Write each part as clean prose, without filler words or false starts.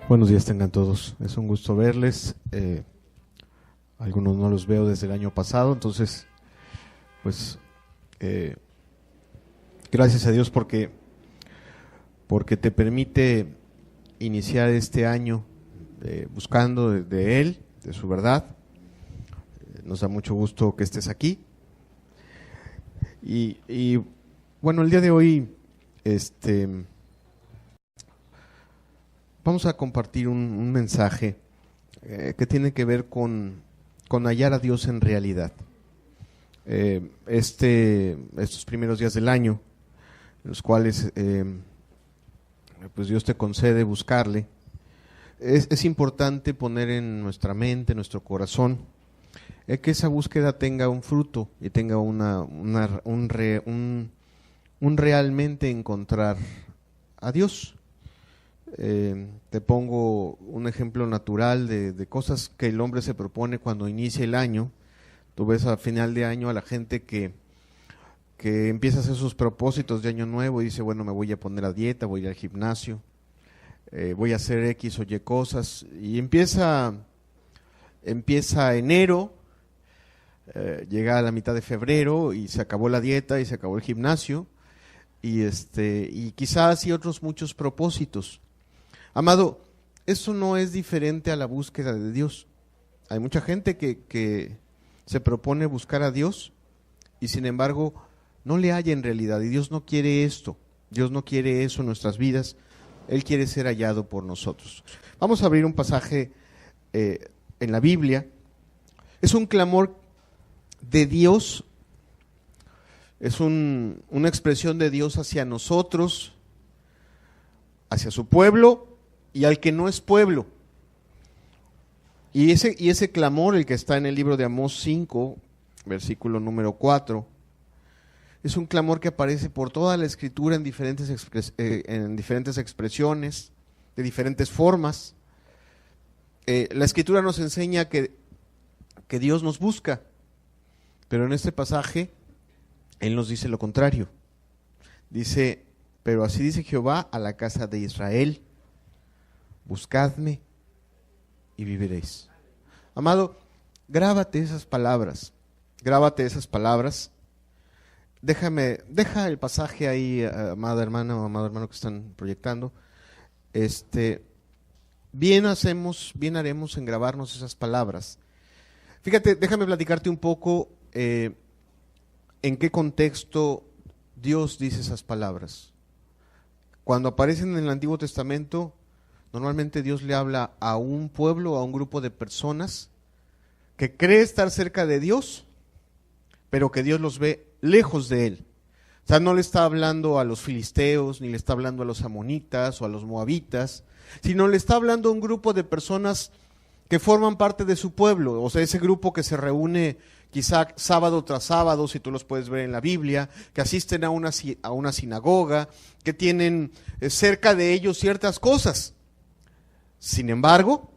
Buenos días tengan todos, es un gusto verles. Algunos no los veo desde el año pasado, entonces pues gracias a Dios porque te permite iniciar este año buscando de Él, de su verdad. Nos da mucho gusto que estés aquí. Y bueno, el día de hoy vamos a compartir un mensaje que tiene que ver con hallar a Dios en realidad. Estos primeros días del año, en los cuales pues Dios te concede buscarle, es importante poner en nuestra mente, en nuestro corazón, que esa búsqueda tenga un fruto y tenga un realmente encontrar a Dios. Te pongo un ejemplo natural de cosas que el hombre se propone cuando inicia el año. Tú ves a final de año a la gente que empieza a hacer sus propósitos de año nuevo y dice, bueno, me voy a poner a dieta, voy a ir al gimnasio, voy a hacer X o Y cosas, y empieza enero, llega a la mitad de febrero y se acabó la dieta y se acabó el gimnasio y quizás y otros muchos propósitos. Amado, eso no es diferente a la búsqueda de Dios. Hay mucha gente que se propone buscar a Dios y sin embargo no le halla en realidad, y Dios no quiere esto, Dios no quiere eso en nuestras vidas, Él quiere ser hallado por nosotros. Vamos a abrir un pasaje en la Biblia. Es un clamor de Dios, es una expresión de Dios hacia nosotros, hacia su pueblo y al que no es pueblo. Y ese clamor, el que está en el libro de Amós 5, versículo número 4, es un clamor que aparece por toda la Escritura en diferentes expresiones, de diferentes formas. La Escritura nos enseña que Dios nos busca, pero en este pasaje Él nos dice lo contrario. Dice, pero así dice Jehová a la casa de Israel: buscadme y viviréis. Amado, grábate esas palabras, deja el pasaje ahí, amada hermana o amado hermano que están proyectando. Bien haremos en grabarnos esas palabras. Fíjate, déjame platicarte un poco en qué contexto Dios dice esas palabras. Cuando aparecen en el Antiguo Testamento, normalmente Dios le habla a un pueblo, a un grupo de personas que cree estar cerca de Dios, pero que Dios los ve lejos de Él. O sea, no le está hablando a los filisteos, ni le está hablando a los amonitas o a los moabitas, sino le está hablando a un grupo de personas que forman parte de su pueblo. O sea, ese grupo que se reúne quizá sábado tras sábado, si tú los puedes ver en la Biblia, que asisten a una sinagoga, que tienen cerca de ellos ciertas cosas. Sin embargo,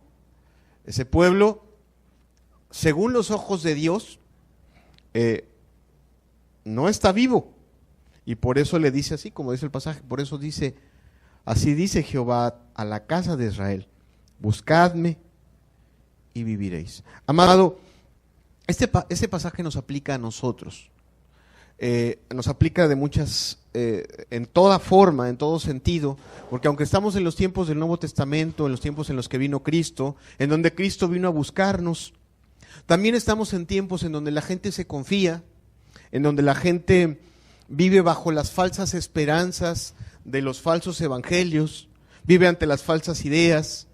ese pueblo, según los ojos de Dios, no está vivo. Y por eso le dice así, como dice el pasaje, por eso dice, así dice Jehová a la casa de Israel: buscadme y viviréis. Amado, este pasaje nos aplica a nosotros. Nos aplica de muchas, en toda forma, en todo sentido, porque aunque estamos en los tiempos del Nuevo Testamento, en los tiempos en los que vino Cristo, en donde Cristo vino a buscarnos, también estamos en tiempos en donde la gente se confía, en donde la gente vive bajo las falsas esperanzas de los falsos evangelios, vive ante las falsas ideas.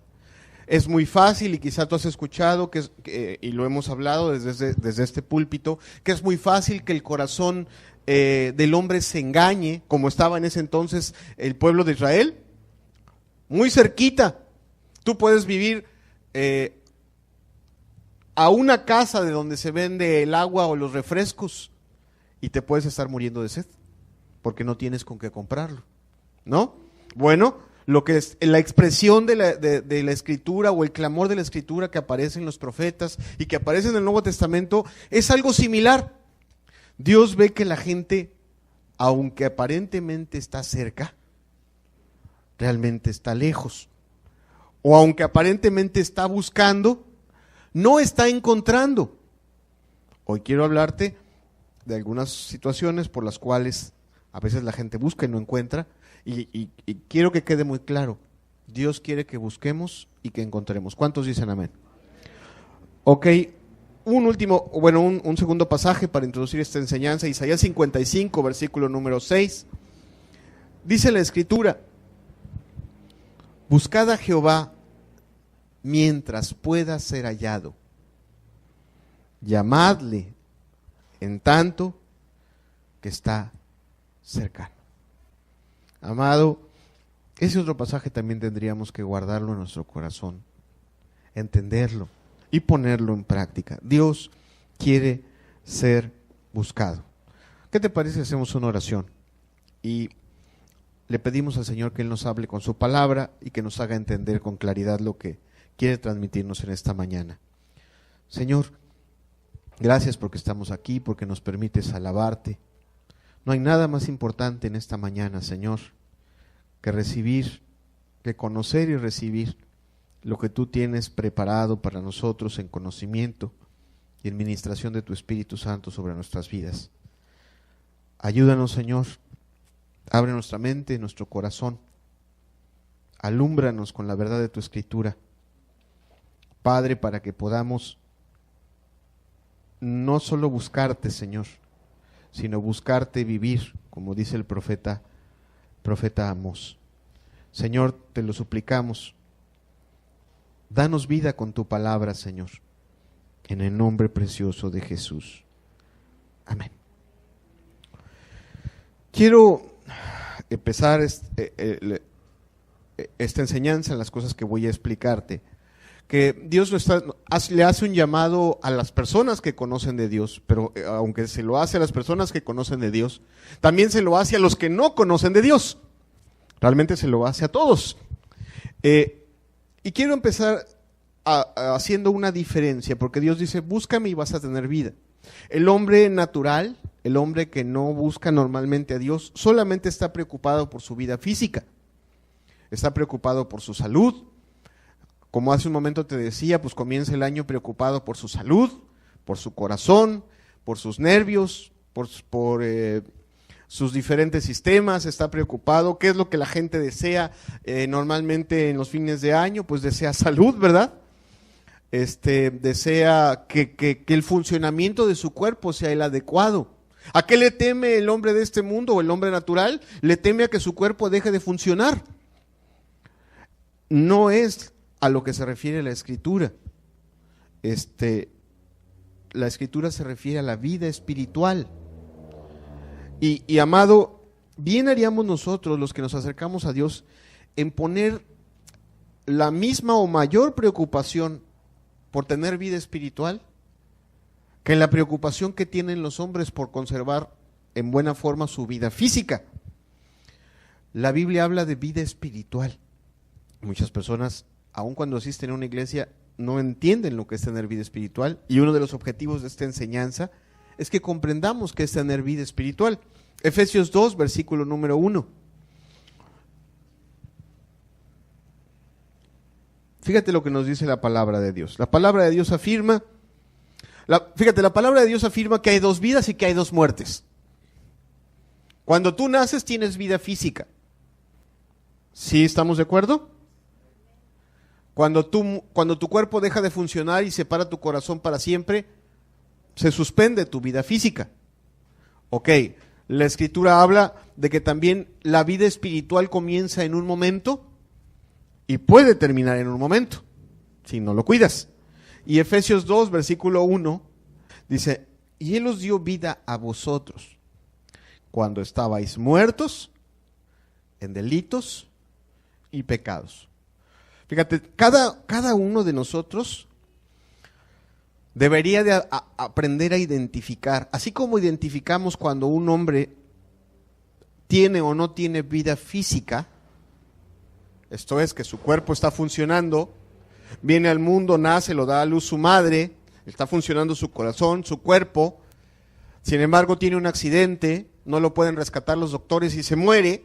Es muy fácil, y quizá tú has escuchado, y lo hemos hablado desde este púlpito, que es muy fácil que el corazón del hombre se engañe, como estaba en ese entonces el pueblo de Israel. Muy cerquita, tú puedes vivir a una casa de donde se vende el agua o los refrescos, y te puedes estar muriendo de sed, porque no tienes con qué comprarlo, ¿no? Bueno, lo que es la expresión de la Escritura, o el clamor de la Escritura que aparece en los profetas y que aparece en el Nuevo Testamento, es algo similar. Dios ve que la gente, aunque aparentemente está cerca, realmente está lejos. o aunque aparentemente está buscando, no está encontrando. Hoy quiero hablarte de algunas situaciones por las cuales a veces la gente busca y no encuentra, y quiero que quede muy claro, Dios quiere que busquemos y que encontremos. ¿Cuántos dicen amén? Ok, un segundo pasaje para introducir esta enseñanza, Isaías 55, versículo número 6. Dice la Escritura: buscad a Jehová mientras pueda ser hallado, llamadle en tanto que está cercano. Amado, ese otro pasaje también tendríamos que guardarlo en nuestro corazón, entenderlo y ponerlo en práctica. Dios quiere ser buscado. ¿Qué te parece si hacemos una oración y le pedimos al Señor que Él nos hable con su palabra y que nos haga entender con claridad lo que quiere transmitirnos en esta mañana? Señor, gracias porque estamos aquí, porque nos permites alabarte. No hay nada más importante en esta mañana, Señor, que recibir, que conocer y recibir lo que tú tienes preparado para nosotros en conocimiento y en ministración de tu Espíritu Santo sobre nuestras vidas. Ayúdanos, Señor, abre nuestra mente, nuestro corazón, alúmbranos con la verdad de tu Escritura, Padre, para que podamos no solo buscarte, Señor, sino buscarte vivir, como dice el profeta Amós. Señor, te lo suplicamos, danos vida con tu palabra, Señor, en el nombre precioso de Jesús. Amén. Quiero empezar esta enseñanza en las cosas que voy a explicarte, que Dios le hace un llamado a las personas que conocen de Dios, pero aunque se lo hace a las personas que conocen de Dios, también se lo hace a los que no conocen de Dios. Realmente se lo hace a todos. Y quiero empezar haciendo una diferencia, porque Dios dice, búscame y vas a tener vida. El hombre natural, el hombre que no busca normalmente a Dios, solamente está preocupado por su vida física, está preocupado por su salud. Como hace un momento te decía, pues comienza el año preocupado por su salud, por su corazón, por sus nervios, por sus diferentes sistemas, está preocupado. ¿Qué es lo que la gente desea normalmente en los fines de año? Pues desea salud, ¿verdad? Desea que el funcionamiento de su cuerpo sea el adecuado. ¿A qué le teme el hombre de este mundo o el hombre natural? Le teme a que su cuerpo deje de funcionar. No es a lo que se refiere la Escritura. La Escritura se refiere a la vida espiritual. Y amado, bien haríamos nosotros los que nos acercamos a Dios en poner la misma o mayor preocupación por tener vida espiritual que en la preocupación que tienen los hombres por conservar en buena forma su vida física. La Biblia habla de vida espiritual. Muchas personas, aun cuando asisten a una iglesia, no entienden lo que es tener vida espiritual, y uno de los objetivos de esta enseñanza es que comprendamos qué es tener vida espiritual. Efesios 2, versículo número 1. Fíjate lo que nos dice la palabra de Dios. La palabra de Dios afirma, la palabra de Dios afirma que hay dos vidas y que hay dos muertes. Cuando tú naces tienes vida física. ¿Sí estamos de acuerdo? Cuando tu cuerpo deja de funcionar y separa tu corazón para siempre, se suspende tu vida física. Ok, la Escritura habla de que también la vida espiritual comienza en un momento y puede terminar en un momento, si no lo cuidas. Y Efesios 2, versículo 1, dice, y Él os dio vida a vosotros, cuando estabais muertos en delitos y pecados. Fíjate, cada uno de nosotros debería de aprender a identificar, así como identificamos cuando un hombre tiene o no tiene vida física, esto es, que su cuerpo está funcionando, viene al mundo, nace, lo da a luz su madre, está funcionando su corazón, su cuerpo, sin embargo tiene un accidente, no lo pueden rescatar los doctores y se muere,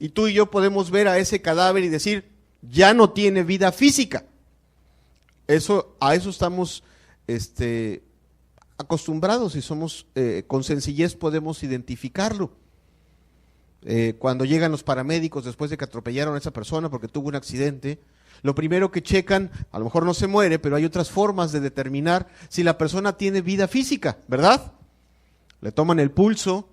y tú y yo podemos ver a ese cadáver y decir, ya no tiene vida física. A eso estamos acostumbrados y somos, con sencillez podemos identificarlo. Cuando llegan los paramédicos después de que atropellaron a esa persona porque tuvo un accidente, lo primero que checan, a lo mejor no se muere, pero hay otras formas de determinar si la persona tiene vida física, ¿verdad? Le toman el pulso,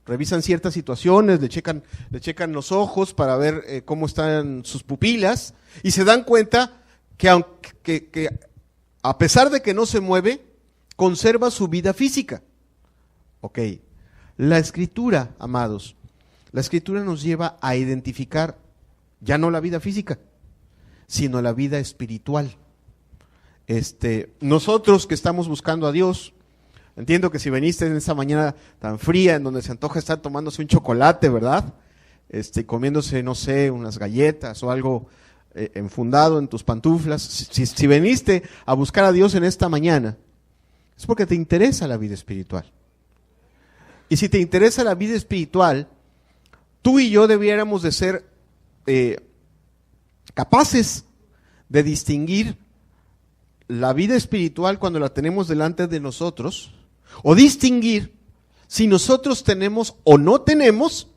revisan ciertas situaciones, le checan los ojos para ver cómo están sus pupilas y se dan cuenta que a pesar de que no se mueve, conserva su vida física. Ok, la Escritura, amados, la Escritura nos lleva a identificar ya no la vida física, sino la vida espiritual. Nosotros que estamos buscando a Dios, entiendo que si veniste en esa mañana tan fría en donde se antoja estar tomándose un chocolate, ¿verdad? Comiéndose, no sé, unas galletas o algo enfundado en tus pantuflas. Si veniste a buscar a Dios en esta mañana, es porque te interesa la vida espiritual. Y si te interesa la vida espiritual, tú y yo debiéramos de ser capaces de distinguir la vida espiritual cuando la tenemos delante de nosotros, o distinguir si nosotros tenemos o no tenemos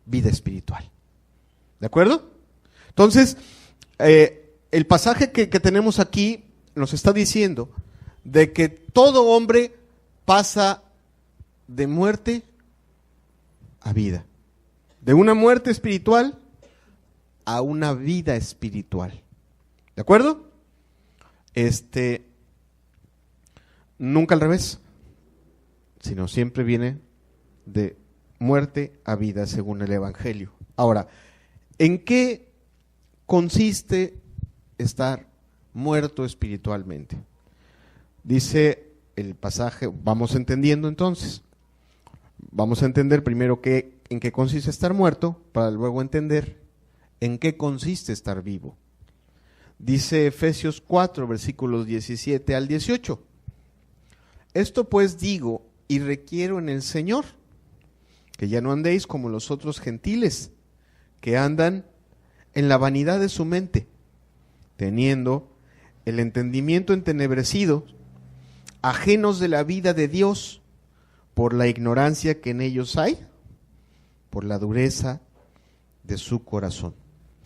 vida espiritual. ¿De acuerdo? Entonces, el pasaje que tenemos aquí nos está diciendo de que todo hombre pasa de muerte a vida, de una muerte espiritual a una vida espiritual. ¿De acuerdo? Nunca al revés, sino siempre viene de muerte a vida según el Evangelio. Ahora, ¿en qué consiste estar muerto espiritualmente? Dice el pasaje, vamos entendiendo entonces. Vamos a entender primero en qué consiste estar muerto, para luego entender en qué consiste estar vivo. Dice Efesios 4, versículos 17 al 18. Esto pues digo y requiero en el Señor, que ya no andéis como los otros gentiles, que andan en la vanidad de su mente, teniendo el entendimiento entenebrecido, ajenos de la vida de Dios, por la ignorancia que en ellos hay, por la dureza de su corazón.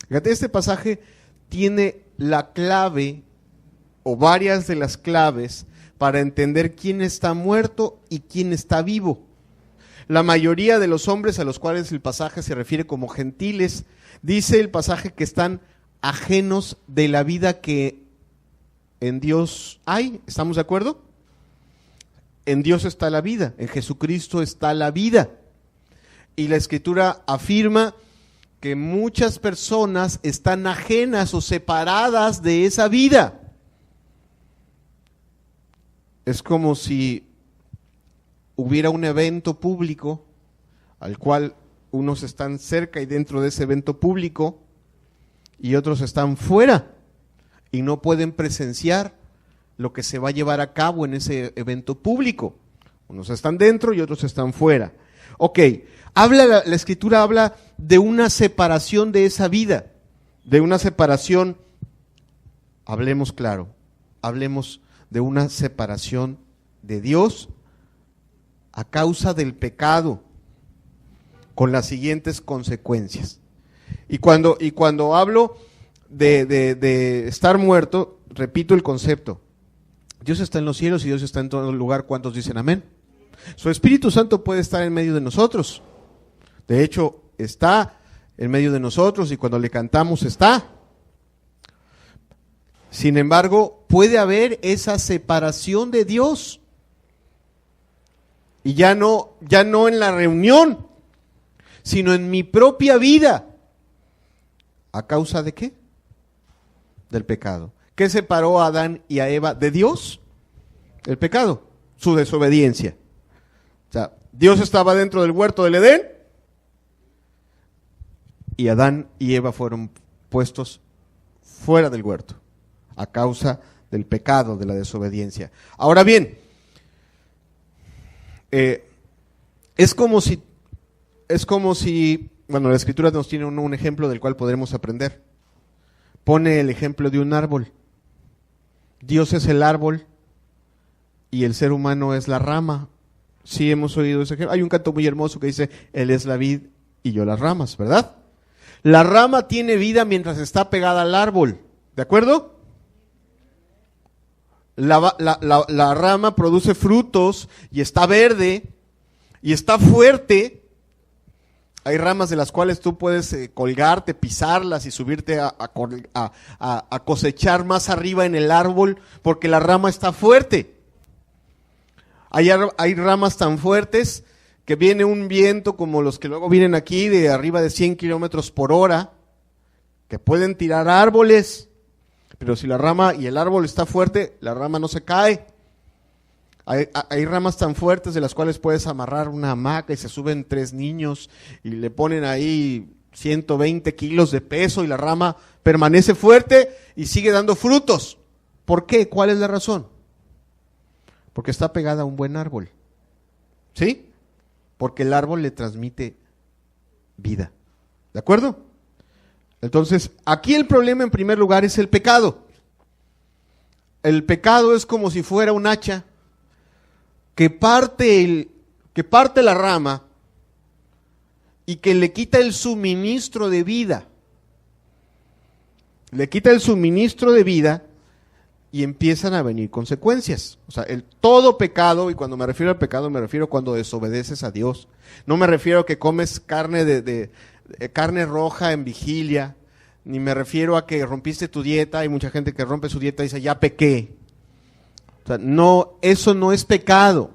Fíjate, este pasaje tiene la clave o varias de las claves para entender quién está muerto y quién está vivo. La mayoría de los hombres a los cuales el pasaje se refiere como gentiles, dice el pasaje que están ajenos de la vida que en Dios hay. ¿Estamos de acuerdo? En Dios está la vida, en Jesucristo está la vida. Y la Escritura afirma que muchas personas están ajenas o separadas de esa vida. Es como si hubiera un evento público al cual unos están cerca y dentro de ese evento público y otros están fuera y no pueden presenciar lo que se va a llevar a cabo en ese evento público. Unos están dentro y otros están fuera. Ok, la Escritura habla de una separación de esa vida, de una separación, hablemos claro, hablemos de una separación de Dios a causa del pecado, con las siguientes consecuencias. Y cuando hablo de estar muerto, repito el concepto. Dios está en los cielos y Dios está en todo lugar. ¿Cuántos dicen amén? Su Espíritu Santo puede estar en medio de nosotros. De hecho, está en medio de nosotros y cuando le cantamos está. Sin embargo, puede haber esa separación de Dios. Y ya no en la reunión, sino en mi propia vida. ¿A causa de qué? Del pecado. ¿Qué separó a Adán y a Eva de Dios? El pecado, su desobediencia. O sea, Dios estaba dentro del huerto del Edén y Adán y Eva fueron puestos fuera del huerto a causa del pecado, de la desobediencia. Ahora bien, es como si, bueno, la Escritura nos tiene un ejemplo del cual podremos aprender. pone el ejemplo de un árbol. Dios es el árbol y el ser humano es la rama. Sí, hemos oído ese ejemplo. Hay un canto muy hermoso que dice, Él es la vid y yo las ramas, ¿verdad? La rama tiene vida mientras está pegada al árbol, ¿de acuerdo? La rama produce frutos y está verde y está fuerte. Hay ramas de las cuales tú puedes colgarte, pisarlas y subirte a cosechar más arriba en el árbol porque la rama está fuerte. Hay ramas tan fuertes que viene un viento como los que luego vienen aquí de arriba de 100 kilómetros por hora, que pueden tirar árboles, pero si la rama y el árbol está fuerte, la rama no se cae. Hay ramas tan fuertes de las cuales puedes amarrar una hamaca y se suben 3 niños y le ponen ahí 120 kilos de peso y la rama permanece fuerte y sigue dando frutos. ¿Por qué? ¿Cuál es la razón? Porque está pegada a un buen árbol. ¿Sí? Porque el árbol le transmite vida. ¿De acuerdo? Entonces, aquí el problema en primer lugar es el pecado. El pecado es como si fuera un hacha que parte la rama y que le quita el suministro de vida. Le quita el suministro de vida y empiezan a venir consecuencias. O sea, todo pecado, y cuando me refiero al pecado me refiero cuando desobedeces a Dios. No me refiero a que comes carne carne roja en vigilia, ni me refiero a que rompiste tu dieta. Hay mucha gente que rompe su dieta y dice, ya pequé. O sea, no, eso no es pecado.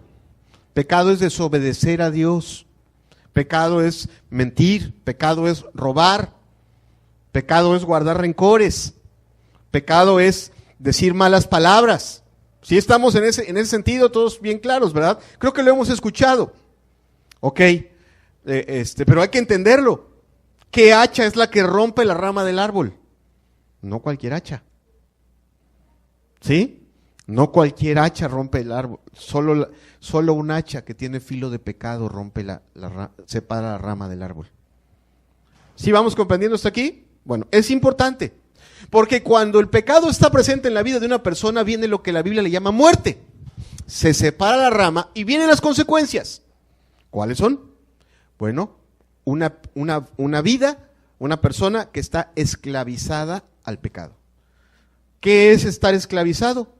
Pecado es desobedecer a Dios. Pecado es mentir. Pecado es robar. Pecado es guardar rencores. Pecado es decir malas palabras. Si estamos en ese sentido, todos bien claros, ¿verdad? Creo que lo hemos escuchado. Ok, pero hay que entenderlo. ¿Qué hacha es la que rompe la rama del árbol? No cualquier hacha. ¿Sí? No cualquier hacha rompe el árbol. Solo un hacha que tiene filo de pecado rompe separa la rama del árbol. ¿Sí vamos comprendiendo hasta aquí? Bueno, es importante. Porque cuando el pecado está presente en la vida de una persona, viene lo que la Biblia le llama muerte. Se separa la rama y vienen las consecuencias. ¿Cuáles son? Bueno, una vida, una persona que está esclavizada al pecado. ¿Qué es estar esclavizado?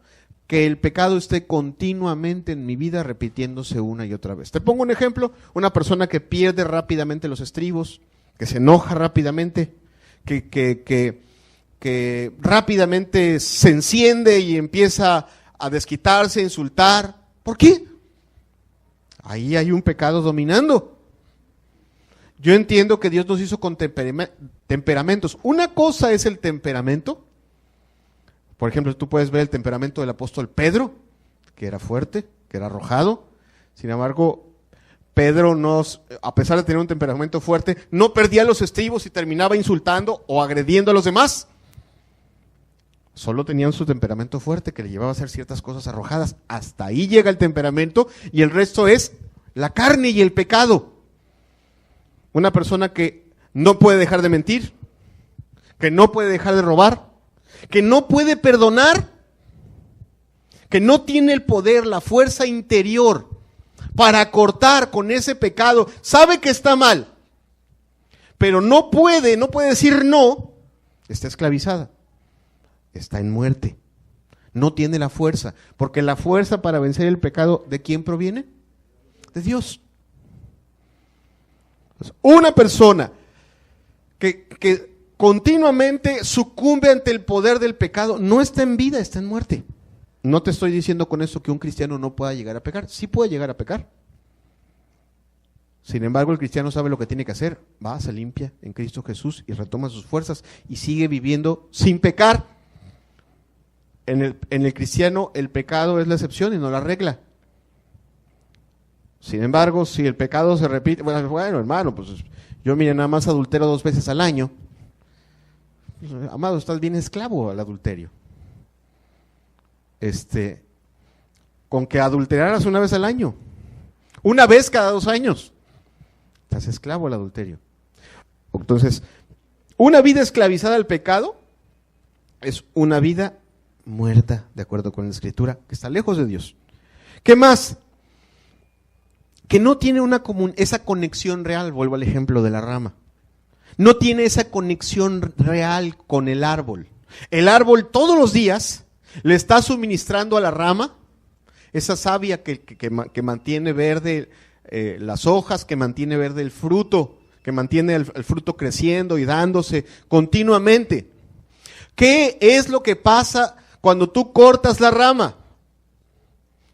Que el pecado esté continuamente en mi vida repitiéndose una y otra vez. Te pongo un ejemplo, una persona que pierde rápidamente los estribos, que se enoja rápidamente, que rápidamente se enciende y empieza a desquitarse, a insultar. ¿Por qué? Ahí hay un pecado dominando. Yo entiendo que Dios nos hizo con temperamentos. Una cosa es el temperamento. Por ejemplo, tú puedes ver el temperamento del apóstol Pedro, que era fuerte, que era arrojado. Sin embargo, Pedro, a pesar de tener un temperamento fuerte, no perdía los estribos y terminaba insultando o agrediendo a los demás. Solo tenían su temperamento fuerte que le llevaba a hacer ciertas cosas arrojadas. Hasta ahí llega el temperamento y el resto es la carne y el pecado. Una persona que no puede dejar de mentir, que no puede dejar de robar, que no puede perdonar, que no tiene el poder, la fuerza interior para cortar con ese pecado, sabe que está mal, pero no puede decir no, está esclavizada, está en muerte, no tiene la fuerza, porque la fuerza para vencer el pecado, ¿de quién proviene? De Dios. Una persona que continuamente sucumbe ante el poder del pecado, no está en vida, está en muerte. No te estoy diciendo con eso que un cristiano no pueda llegar a pecar, sí puede llegar a pecar. Sin embargo, el cristiano sabe lo que tiene que hacer, va, se limpia en Cristo Jesús y retoma sus fuerzas y sigue viviendo sin pecar. En el cristiano el pecado es la excepción y no la regla. Sin embargo, si el pecado se repite, bueno hermano, pues yo mire, nada más adultero 2 veces al año. Amado, estás bien esclavo al adulterio. Con que adulteraras una vez al año, una vez cada 2 años, estás esclavo al adulterio. Entonces, una vida esclavizada al pecado es una vida muerta, de acuerdo con la Escritura, que está lejos de Dios. ¿Qué más? Que no tiene esa conexión real, vuelvo al ejemplo de la rama. No tiene esa conexión real con el árbol. El árbol todos los días le está suministrando a la rama esa savia que mantiene verde las hojas, que mantiene verde el fruto, que mantiene el fruto creciendo y dándose continuamente. ¿Qué es lo que pasa cuando tú cortas la rama?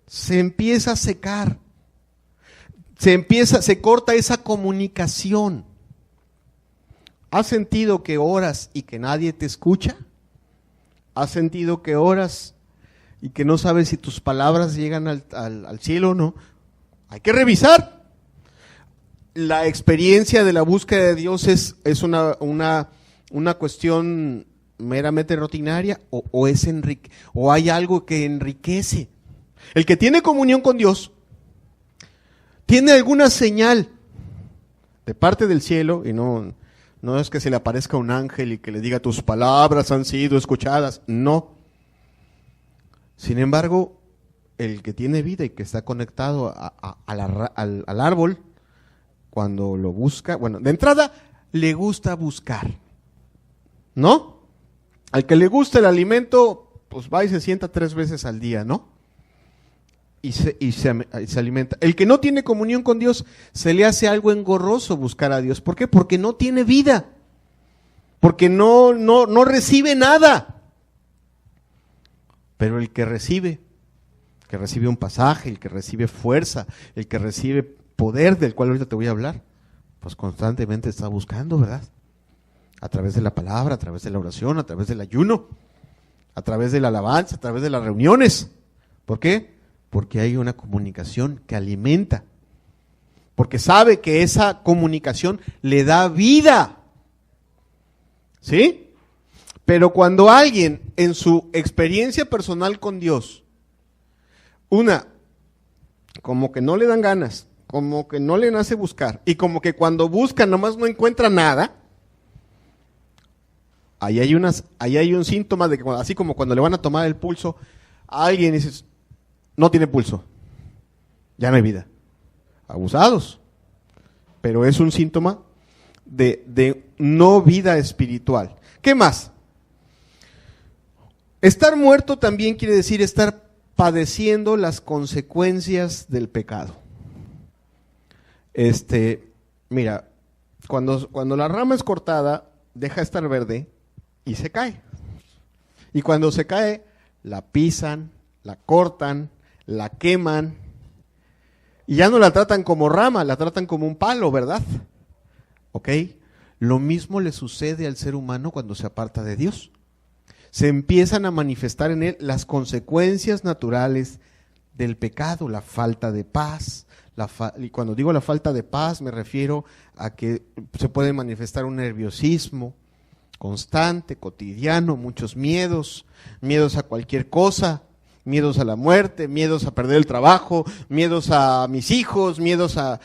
Se empieza a secar. Se corta esa comunicación. ¿Has sentido que oras y que nadie te escucha? ¿Has sentido que oras y que no sabes si tus palabras llegan al cielo o no? Hay que revisar. La experiencia de la búsqueda de Dios es una cuestión meramente rutinaria o hay algo que enriquece. El que tiene comunión con Dios tiene alguna señal de parte del cielo, y no es que se le aparezca un ángel y que le diga tus palabras han sido escuchadas, no. Sin embargo, el que tiene vida y que está conectado al árbol, cuando lo busca, bueno, de entrada le gusta buscar, ¿no? Al que le gusta el alimento, pues va y se sienta 3 veces al día, ¿no? Y se alimenta. El que no tiene comunión con Dios, se le hace algo engorroso buscar a Dios. ¿Por qué? Porque no tiene vida. Porque no recibe nada. Pero el que recibe un pasaje, el que recibe fuerza, el que recibe poder, del cual ahorita te voy a hablar, pues constantemente está buscando, ¿verdad? A través de la palabra, a través de la oración, a través del ayuno, a través de la alabanza, a través de las reuniones. ¿Por qué? Porque hay una comunicación que alimenta, porque sabe que esa comunicación le da vida, ¿sí? Pero cuando alguien en su experiencia personal con Dios, como que no le dan ganas, como que no le nace buscar, y como que cuando busca nomás no encuentra nada, ahí hay un síntoma de que, así como cuando le van a tomar el pulso a alguien y dices, no tiene pulso, ya no hay vida. Abusados. Pero es un síntoma de no vida espiritual. ¿Qué más? Estar muerto también quiere decir estar padeciendo las consecuencias del pecado. Mira, cuando la rama es cortada, deja de estar verde y se cae. Y cuando se cae, la pisan, la cortan, la queman, y ya no la tratan como rama, la tratan como un palo, ¿verdad? ¿Ok? Lo mismo le sucede al ser humano cuando se aparta de Dios. Se empiezan a manifestar en él las consecuencias naturales del pecado, la falta de paz. Y cuando digo la falta de paz me refiero a que se puede manifestar un nerviosismo constante, cotidiano, muchos miedos a cualquier cosa, miedos a la muerte, miedos a perder el trabajo, miedos a mis hijos, miedos a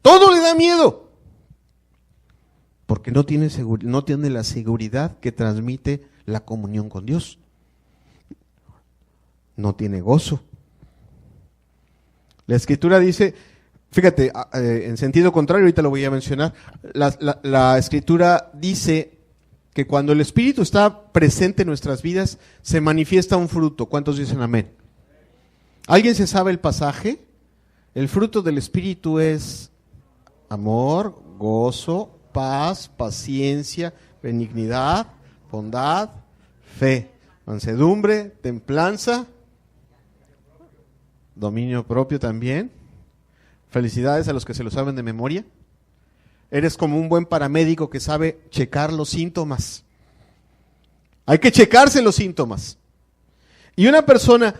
todo le da miedo. Porque no tiene la seguridad que transmite la comunión con Dios. No tiene gozo. La Escritura dice, fíjate, en sentido contrario, ahorita lo voy a mencionar, la Escritura dice que cuando el Espíritu está presente en nuestras vidas, se manifiesta un fruto. ¿Cuántos dicen amén? ¿Alguien se sabe el pasaje? El fruto del Espíritu es amor, gozo, paz, paciencia, benignidad, bondad, fe, mansedumbre, templanza, dominio propio también. Felicidades a los que se lo saben de memoria. Eres como un buen paramédico que sabe checar los síntomas. Hay que checarse los síntomas. Y una persona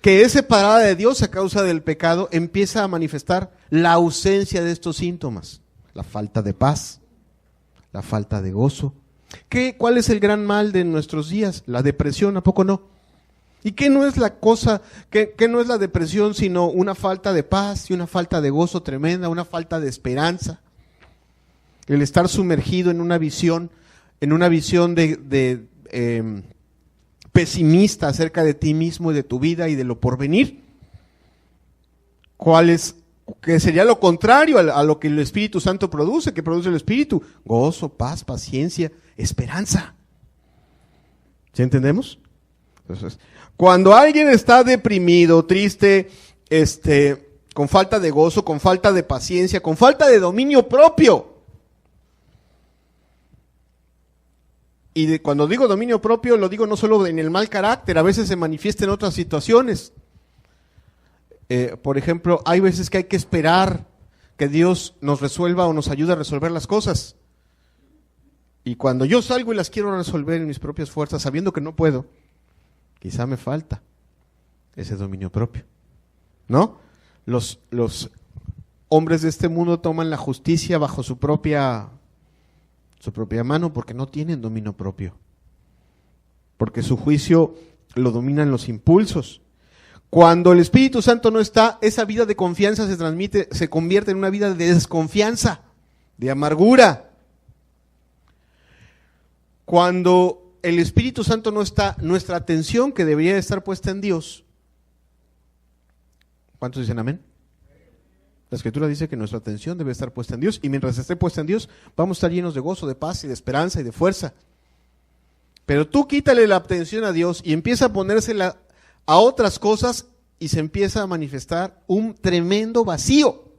que es separada de Dios a causa del pecado empieza a manifestar la ausencia de estos síntomas. La falta de paz, la falta de gozo. ¿Cuál es el gran mal de nuestros días? La depresión, ¿a poco no? ¿Y qué no es la cosa, qué no es la depresión sino una falta de paz y una falta de gozo tremenda, una falta de esperanza? El estar sumergido en una visión de pesimista acerca de ti mismo y de tu vida y de lo porvenir. ¿Cuál es? Que sería lo contrario a lo que el Espíritu Santo produce, que produce el Espíritu: gozo, paz, paciencia, esperanza. ¿Sí entendemos? Entonces, cuando alguien está deprimido, triste, con falta de gozo, con falta de paciencia, con falta de dominio propio, y cuando digo dominio propio, lo digo no solo en el mal carácter, a veces se manifiesta en otras situaciones. Por ejemplo, hay veces que hay que esperar que Dios nos resuelva o nos ayude a resolver las cosas. Y cuando yo salgo y las quiero resolver en mis propias fuerzas, sabiendo que no puedo, quizá me falta ese dominio propio, ¿no? Los hombres de este mundo toman la justicia bajo su propia mano porque no tienen dominio propio, porque su juicio lo dominan los impulsos. Cuando el Espíritu Santo no está, esa vida de confianza se convierte en una vida de desconfianza, de amargura. Cuando el Espíritu Santo no está, nuestra atención, que debería estar puesta en Dios. ¿Cuántos dicen amén? La Escritura dice que nuestra atención debe estar puesta en Dios, y mientras esté puesta en Dios, vamos a estar llenos de gozo, de paz y de esperanza y de fuerza. Pero tú quítale la atención a Dios y empieza a ponérsela a otras cosas y se empieza a manifestar un tremendo vacío.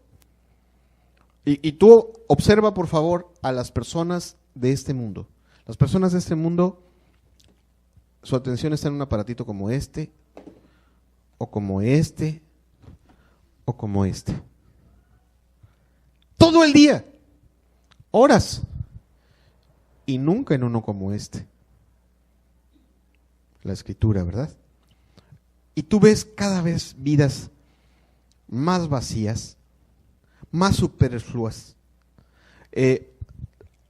Y tú observa, por favor, a las personas de este mundo. Las personas de este mundo, su atención está en un aparatito como este, o como este, o como este. Todo el día, horas, y nunca en uno como este. La Escritura, ¿verdad? Y tú ves cada vez vidas más vacías, más superfluas.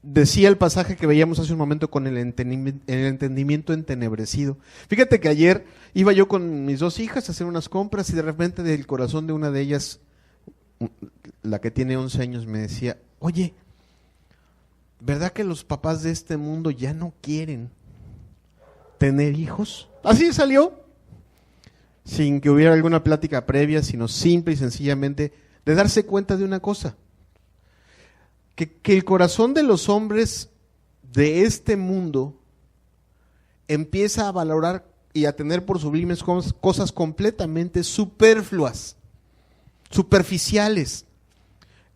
Decía el pasaje que veíamos hace un momento con el entendimiento entenebrecido. Fíjate que ayer iba yo con mis dos hijas a hacer unas compras y de repente del corazón de una de ellas, la que tiene 11 años, me decía: oye, ¿verdad que los papás de este mundo ya no quieren tener hijos? Así salió, sin que hubiera alguna plática previa, sino simple y sencillamente de darse cuenta de una cosa: que el corazón de los hombres de este mundo empieza a valorar y a tener por sublimes cosas completamente superfluas, superficiales.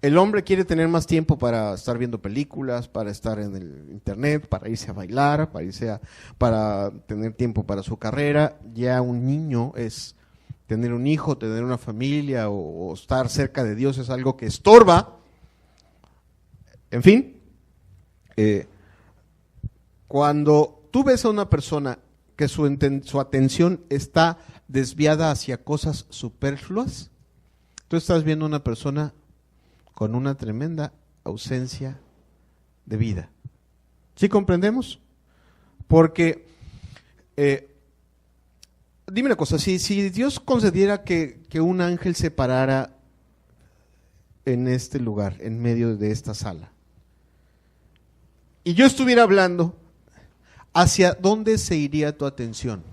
El hombre quiere tener más tiempo para estar viendo películas, para estar en el internet, para irse a bailar, para tener tiempo para su carrera. Ya un niño es tener un hijo, tener una familia o estar cerca de Dios es algo que estorba. En fin, cuando tú ves a una persona que su atención está desviada hacia cosas superfluas, tú estás viendo a una persona con una tremenda ausencia de vida. ¿Sí comprendemos? Porque, dime una cosa, si Dios concediera que un ángel se parara en este lugar, en medio de esta sala, y yo estuviera hablando, ¿hacia dónde se iría tu atención?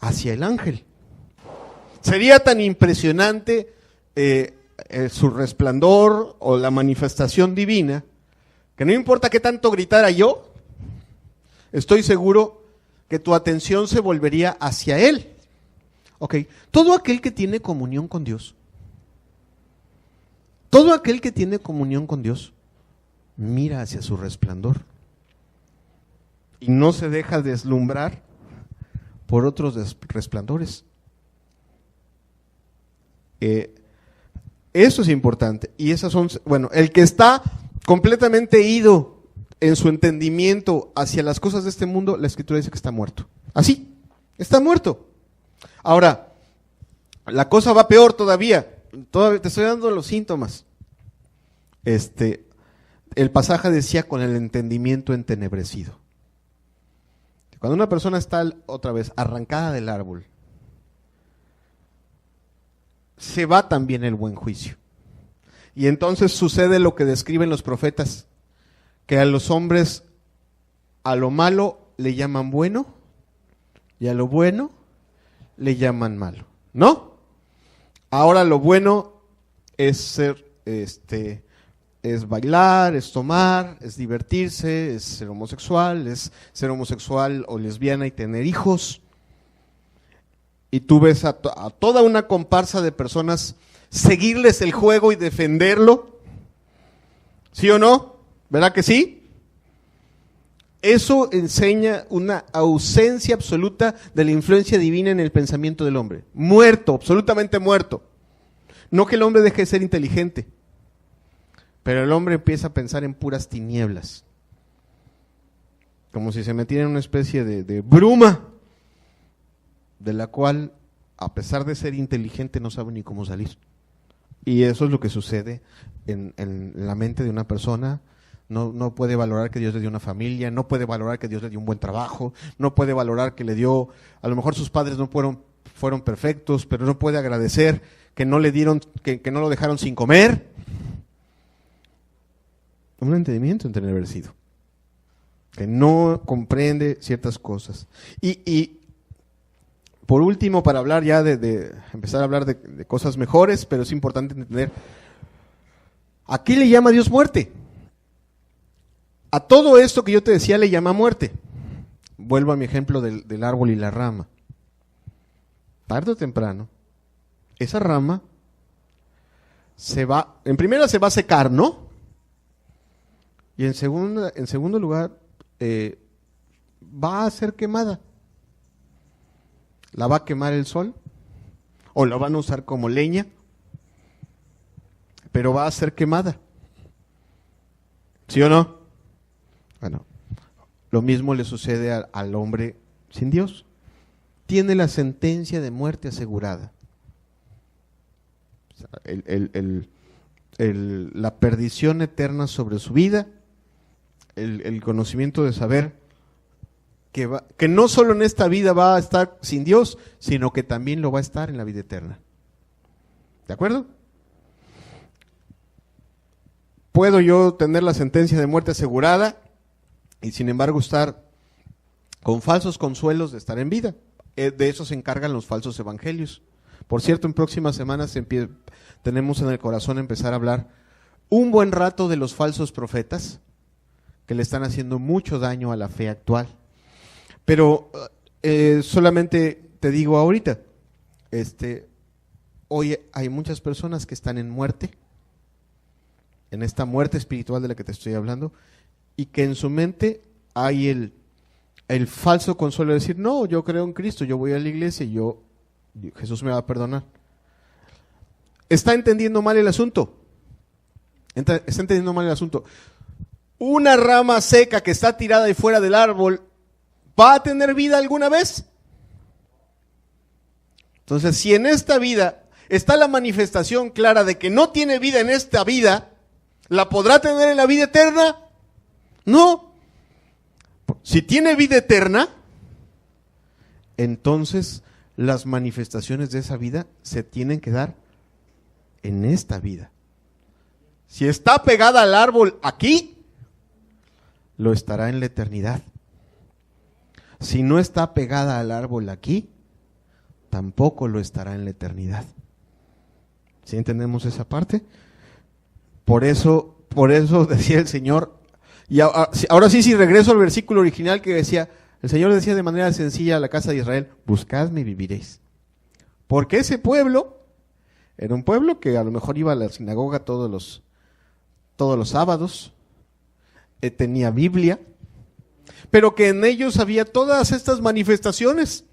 Hacia el ángel. Sería tan impresionante su resplandor o la manifestación divina, que no importa qué tanto gritara yo, estoy seguro que tu atención se volvería hacia él. Ok, todo aquel que tiene comunión con Dios, todo aquel que tiene comunión con Dios, mira hacia su resplandor y no se deja deslumbrar por otros resplandores. Eso es importante. Y esas son, bueno, el que está completamente ido en su entendimiento hacia las cosas de este mundo, la Escritura dice que está muerto. Así, está muerto. Ahora, la cosa va peor todavía. Te estoy dando los síntomas. El pasaje decía con el entendimiento entenebrecido. Cuando una persona está otra vez arrancada del árbol, se va también el buen juicio. Y entonces sucede lo que describen los profetas, que a los hombres a lo malo le llaman bueno y a lo bueno le llaman malo, ¿no? Ahora lo bueno es ser, es bailar, es tomar, es divertirse, es ser homosexual o lesbiana y tener hijos. Y tú ves a toda una comparsa de personas seguirles el juego y defenderlo. ¿Sí o no? ¿Verdad que sí? Eso enseña una ausencia absoluta de la influencia divina en el pensamiento del hombre. Muerto, absolutamente muerto. No que el hombre deje de ser inteligente, pero el hombre empieza a pensar en puras tinieblas. Como si se metiera en una especie de bruma, de la cual, a pesar de ser inteligente, no sabe ni cómo salir. Y eso es lo que sucede en la mente de una persona. No puede valorar que Dios le dio una familia, no puede valorar que Dios le dio un buen trabajo, no puede valorar que le dio, a lo mejor sus padres no fueron perfectos, pero no puede agradecer que no le dieron, que no lo dejaron sin comer. Un entendimiento entenebrecido, que no comprende ciertas cosas. Y por último, para hablar ya de empezar a hablar de cosas mejores, pero es importante entender, ¿a qué le llama Dios muerte? A todo esto que yo te decía le llama muerte. Vuelvo a mi ejemplo del árbol y la rama. Tarde o temprano, esa rama en primera se va a secar, ¿no? Y en segundo lugar, va a ser quemada. ¿La va a quemar el sol? ¿O la van a usar como leña? Pero va a ser quemada. ¿Sí o no? Bueno, lo mismo le sucede al hombre sin Dios. Tiene la sentencia de muerte asegurada. La perdición eterna sobre su vida, el conocimiento de saber que no solo en esta vida va a estar sin Dios, sino que también lo va a estar en la vida eterna. ¿De acuerdo? Puedo yo tener la sentencia de muerte asegurada y sin embargo estar con falsos consuelos de estar en vida. De eso se encargan los falsos evangelios. Por cierto, en próximas semanas tenemos en el corazón empezar a hablar un buen rato de los falsos profetas que le están haciendo mucho daño a la fe actual. Pero solamente te digo ahorita, hoy hay muchas personas que están en muerte, en esta muerte espiritual de la que te estoy hablando, y que en su mente hay el falso consuelo de decir, no, yo creo en Cristo, yo voy a la iglesia y Jesús me va a perdonar. Está entendiendo mal el asunto. Está entendiendo mal el asunto. Una rama seca que está tirada ahí fuera del árbol, ¿va a tener vida alguna vez? Entonces, si en esta vida está la manifestación clara de que no tiene vida en esta vida, ¿la podrá tener en la vida eterna? No. Si tiene vida eterna, entonces las manifestaciones de esa vida se tienen que dar en esta vida. Si está pegada al árbol aquí, lo estará en la eternidad. Si no está pegada al árbol aquí, tampoco lo estará en la eternidad. ¿Sí entendemos esa parte? Por eso decía el Señor, y ahora sí, si regreso al versículo original que decía, el Señor decía de manera sencilla a la casa de Israel, buscadme y viviréis. Porque ese pueblo era un pueblo que a lo mejor iba a la sinagoga todos los sábados, tenía Biblia, pero que en ellos había todas estas manifestaciones: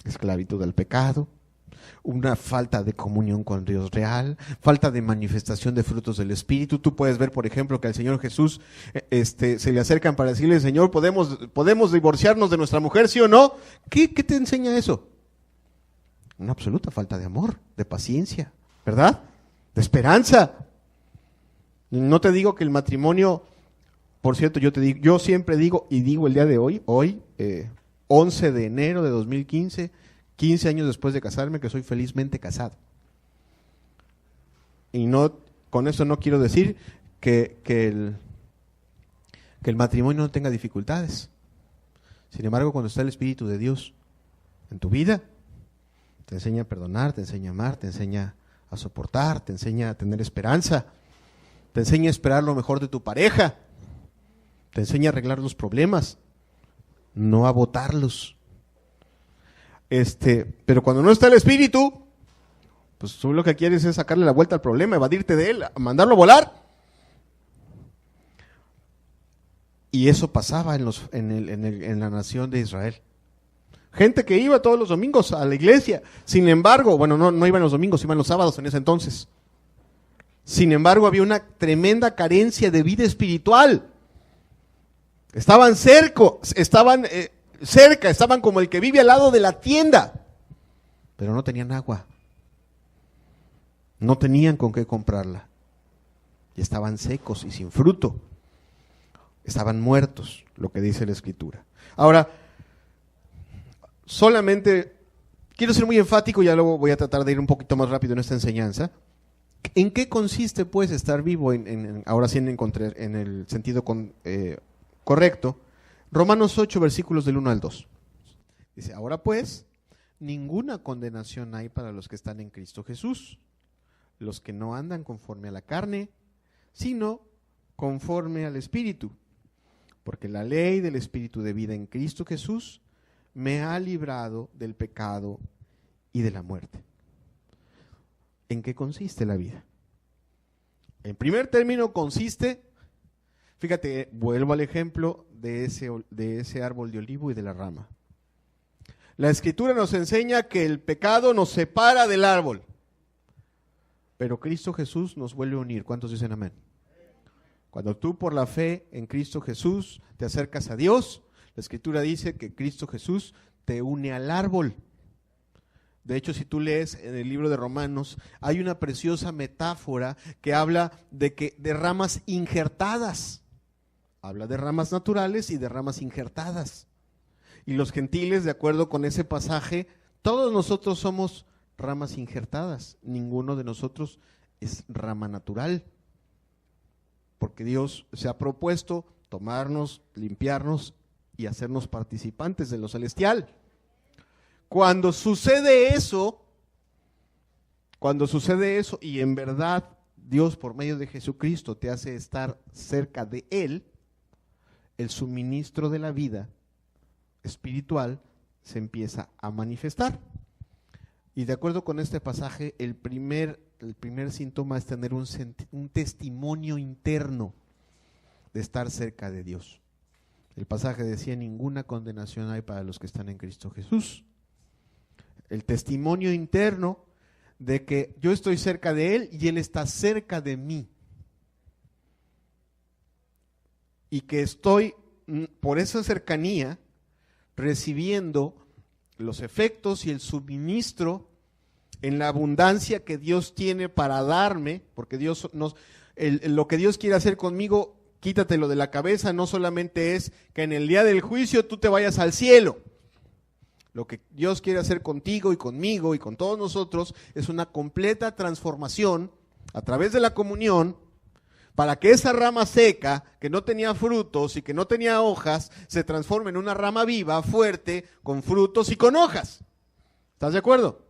esclavitud al pecado, una falta de comunión con Dios real, falta de manifestación de frutos del Espíritu. Tú puedes ver, por ejemplo, que al Señor Jesús se le acercan para decirle, Señor, ¿podemos divorciarnos de nuestra mujer, sí o no? ¿Qué te enseña eso? Una absoluta falta de amor, de paciencia, ¿verdad? De esperanza. No te digo que el matrimonio, por cierto, yo siempre digo, y digo el día de hoy, 11 de enero de 2015, 15 años después de casarme, que soy felizmente casado. Y con eso no quiero decir que el matrimonio no tenga dificultades. Sin embargo, cuando está el Espíritu de Dios en tu vida, te enseña a perdonar, te enseña a amar, te enseña a soportar, te enseña a tener esperanza, te enseña a esperar lo mejor de tu pareja, te enseña a arreglar los problemas, no a botarlos. Pero cuando no está el Espíritu, pues tú lo que quieres es sacarle la vuelta al problema, evadirte de él, mandarlo a volar. Y eso pasaba en la nación de Israel. Gente que iba todos los domingos a la iglesia. Sin embargo, bueno, no iban los domingos, iban los sábados en ese entonces. Sin embargo, había una tremenda carencia de vida espiritual. Estaban cerca, estaban como el que vive al lado de la tienda, pero no tenían agua. No tenían con qué comprarla. Y estaban secos y sin fruto. Estaban muertos, lo que dice la Escritura. Ahora, solamente quiero ser muy enfático, ya luego voy a tratar de ir un poquito más rápido en esta enseñanza. ¿En qué consiste, pues, estar vivo? Ahora sí encontré en el sentido correcto. Romanos 8, versículos del 1 al 2. Dice, ahora pues, ninguna condenación hay para los que están en Cristo Jesús, los que no andan conforme a la carne, sino conforme al Espíritu. Porque la ley del Espíritu de vida en Cristo Jesús me ha librado del pecado y de la muerte. ¿En qué consiste la vida? En primer término consiste, fíjate, vuelvo al ejemplo de ese árbol de olivo y de la rama. La Escritura nos enseña que el pecado nos separa del árbol, pero Cristo Jesús nos vuelve a unir. ¿Cuántos dicen amén? Cuando tú por la fe en Cristo Jesús te acercas a Dios, la Escritura dice que Cristo Jesús te une al árbol. De hecho, si tú lees en el libro de Romanos, hay una preciosa metáfora que habla de ramas injertadas. Habla de ramas naturales y de ramas injertadas. Y los gentiles, de acuerdo con ese pasaje, todos nosotros somos ramas injertadas. Ninguno de nosotros es rama natural. Porque Dios se ha propuesto tomarnos, limpiarnos y hacernos participantes de lo celestial. Cuando sucede eso y en verdad Dios por medio de Jesucristo te hace estar cerca de Él, el suministro de la vida espiritual se empieza a manifestar. Y de acuerdo con este pasaje, el primer síntoma es tener un testimonio interno de estar cerca de Dios. El pasaje decía, ninguna condenación hay para los que están en Cristo Jesús. El testimonio interno de que yo estoy cerca de Él y Él está cerca de mí. Y que estoy, por esa cercanía, recibiendo los efectos y el suministro en la abundancia que Dios tiene para darme, porque Dios lo que Dios quiere hacer conmigo, quítatelo de la cabeza, no solamente es que en el día del juicio tú te vayas al cielo. Lo que Dios quiere hacer contigo y conmigo y con todos nosotros es una completa transformación a través de la comunión, para que esa rama seca, que no tenía frutos y que no tenía hojas, se transforme en una rama viva, fuerte, con frutos y con hojas. ¿Estás de acuerdo?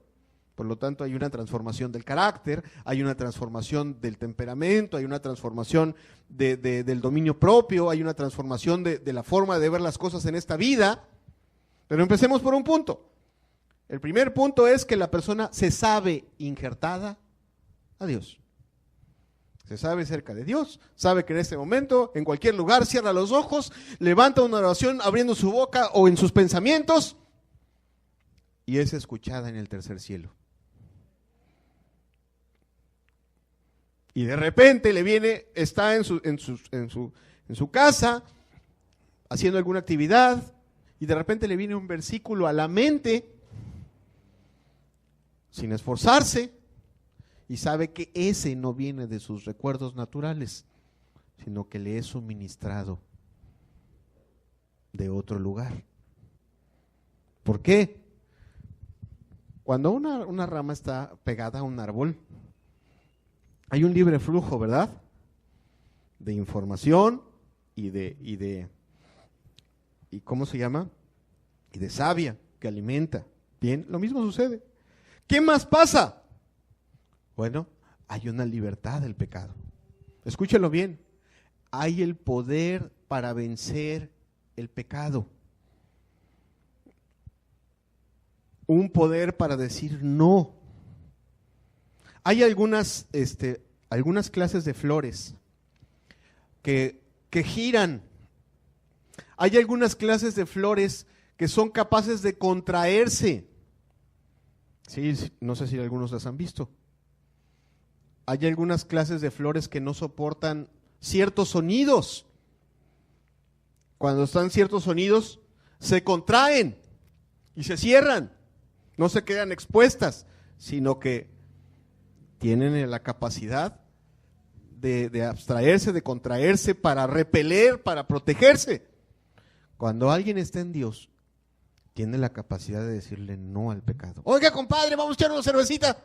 Por lo tanto, hay una transformación del carácter, hay una transformación del temperamento, hay una transformación del dominio propio, hay una transformación de la forma de ver las cosas en esta vida. Pero empecemos por un punto. El primer punto es que la persona se sabe injertada a Dios. Se sabe cerca de Dios, sabe que en este momento, en cualquier lugar, cierra los ojos, levanta una oración abriendo su boca o en sus pensamientos y es escuchada en el tercer cielo. Y de repente le viene, está en su casa haciendo alguna actividad y de repente le viene un versículo a la mente sin esforzarse. Y sabe que ese no viene de sus recuerdos naturales, sino que le es suministrado de otro lugar. ¿Por qué? Cuando una rama está pegada a un árbol, hay un libre flujo, ¿verdad? De información y ¿cómo se llama? y de savia que alimenta. Bien, lo mismo sucede. ¿Qué más pasa? Bueno, hay una libertad del pecado. Escúchelo bien. Hay el poder para vencer el pecado. Un poder para decir no. Hay algunas clases de flores que giran. Hay algunas clases de flores que son capaces de contraerse. Sí, no sé si algunos las han visto. Hay algunas clases de flores que no soportan ciertos sonidos. Cuando están ciertos sonidos, se contraen y se cierran. No se quedan expuestas, sino que tienen la capacidad de abstraerse, de contraerse para repeler, para protegerse. Cuando alguien está en Dios, tiene la capacidad de decirle no al pecado. Oiga, compadre, vamos a echar una cervecita.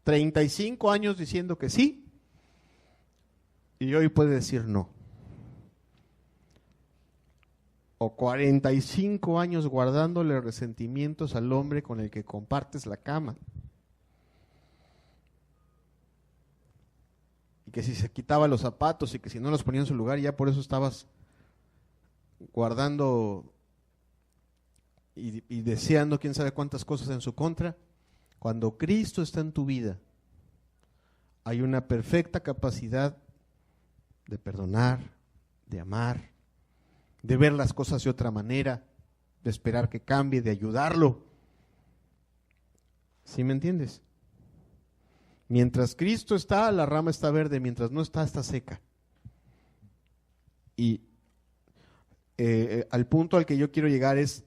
35 años diciendo que sí, y hoy puede decir no. O 45 años guardándole resentimientos al hombre con el que compartes la cama. Y que si se quitaba los zapatos y que si no los ponía en su lugar, ya por eso estabas guardando y deseando quién sabe cuántas cosas en su contra. Cuando Cristo está en tu vida, hay una perfecta capacidad de perdonar, de amar, de ver las cosas de otra manera, de esperar que cambie, de ayudarlo. ¿Sí me entiendes? Mientras Cristo está, la rama está verde, mientras no está, está seca. Y al punto al que yo quiero llegar es,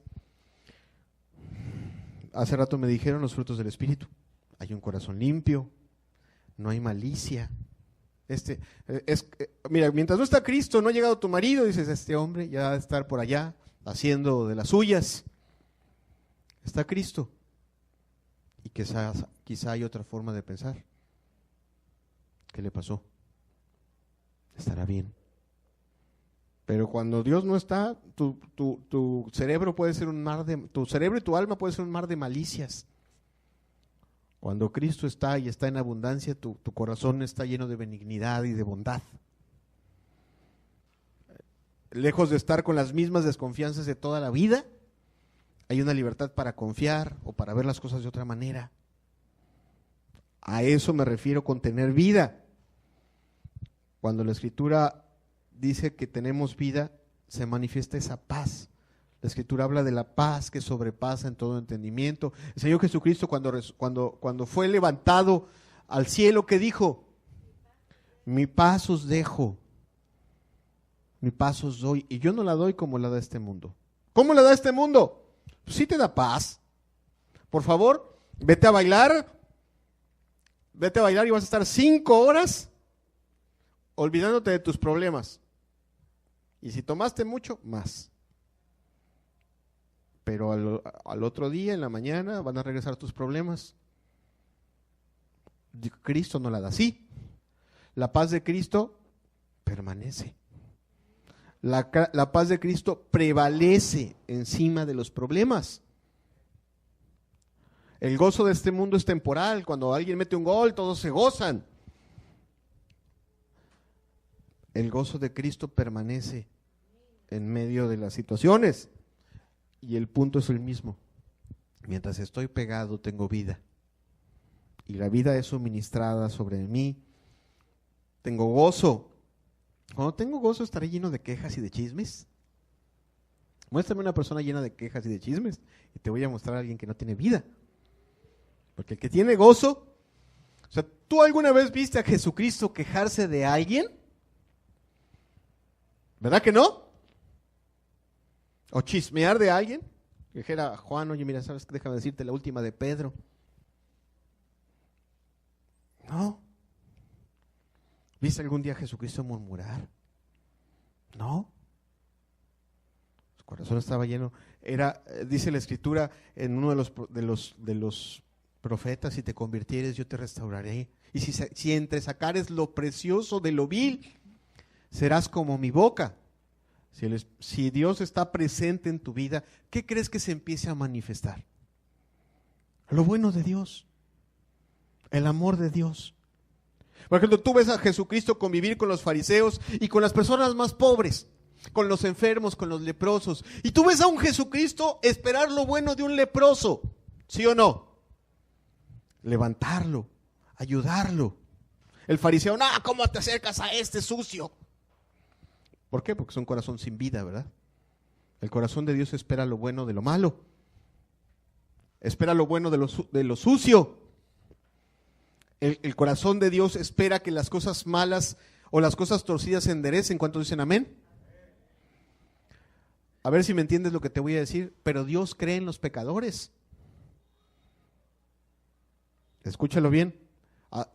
hace rato me dijeron los frutos del Espíritu. Hay un corazón limpio, no hay malicia. Mira, mientras no está Cristo, no ha llegado tu marido, dices, este hombre ya va a estar por allá haciendo de las suyas. Está Cristo. Y quizá hay otra forma de pensar. ¿Qué le pasó? Estará bien. Pero cuando Dios no está, tu cerebro puede ser un mar de, tu cerebro y tu alma puede ser un mar de malicias. Cuando Cristo está y está en abundancia, tu corazón está lleno de benignidad y de bondad. Lejos de estar con las mismas desconfianzas de toda la vida, hay una libertad para confiar o para ver las cosas de otra manera. A eso me refiero con tener vida. Cuando la Escritura dice que tenemos vida, se manifiesta esa paz. La Escritura habla de la paz que sobrepasa en todo entendimiento. El Señor Jesucristo cuando fue levantado al cielo, ¿qué dijo? Mi paz os dejo, mi paz os doy, y yo no la doy como la da este mundo. ¿Cómo la da este mundo? Pues sí te da paz. Por favor, vete a bailar y vas a estar 5 horas olvidándote de tus problemas. Y si tomaste mucho, más. Pero al otro día, en la mañana, van a regresar tus problemas. Cristo no la da así. La paz de Cristo permanece. La paz de Cristo prevalece encima de los problemas. El gozo de este mundo es temporal. Cuando alguien mete un gol, todos se gozan. El gozo de Cristo permanece en medio de las situaciones. Y el punto es el mismo. Mientras estoy pegado, tengo vida. Y la vida es suministrada sobre mí. Tengo gozo. Cuando tengo gozo, ¿estaré lleno de quejas y de chismes? Muéstrame una persona llena de quejas y de chismes y te voy a mostrar a alguien que no tiene vida. Porque el que tiene gozo, o sea, ¿tú alguna vez viste a Jesucristo quejarse de alguien? ¿Verdad que no? O chismear de alguien. Que dijera Juan, oye, mira, ¿sabes qué? Déjame decirte la última de Pedro. No. ¿Viste algún día a Jesucristo murmurar? No. Su corazón estaba lleno. Dice la Escritura en uno de los profetas, si te convirtieres, yo te restauraré. Y si entresacares lo precioso de lo vil, serás como mi boca. Si Dios está presente en tu vida, ¿qué crees que se empiece a manifestar? Lo bueno de Dios, el amor de Dios. Por ejemplo, tú ves a Jesucristo convivir con los fariseos y con las personas más pobres, con los enfermos, con los leprosos. Y tú ves a un Jesucristo esperar lo bueno de un leproso, ¿sí o no? Levantarlo, ayudarlo. El fariseo, no, ¿cómo te acercas a este sucio? ¿Por qué? Porque es un corazón sin vida, ¿verdad? El corazón de Dios espera lo bueno de lo malo. Espera lo bueno de lo sucio. El corazón de Dios espera que las cosas malas o las cosas torcidas se enderecen. ¿Cuántos dicen amén? A ver si me entiendes lo que te voy a decir. Pero Dios cree en los pecadores. Escúchalo bien.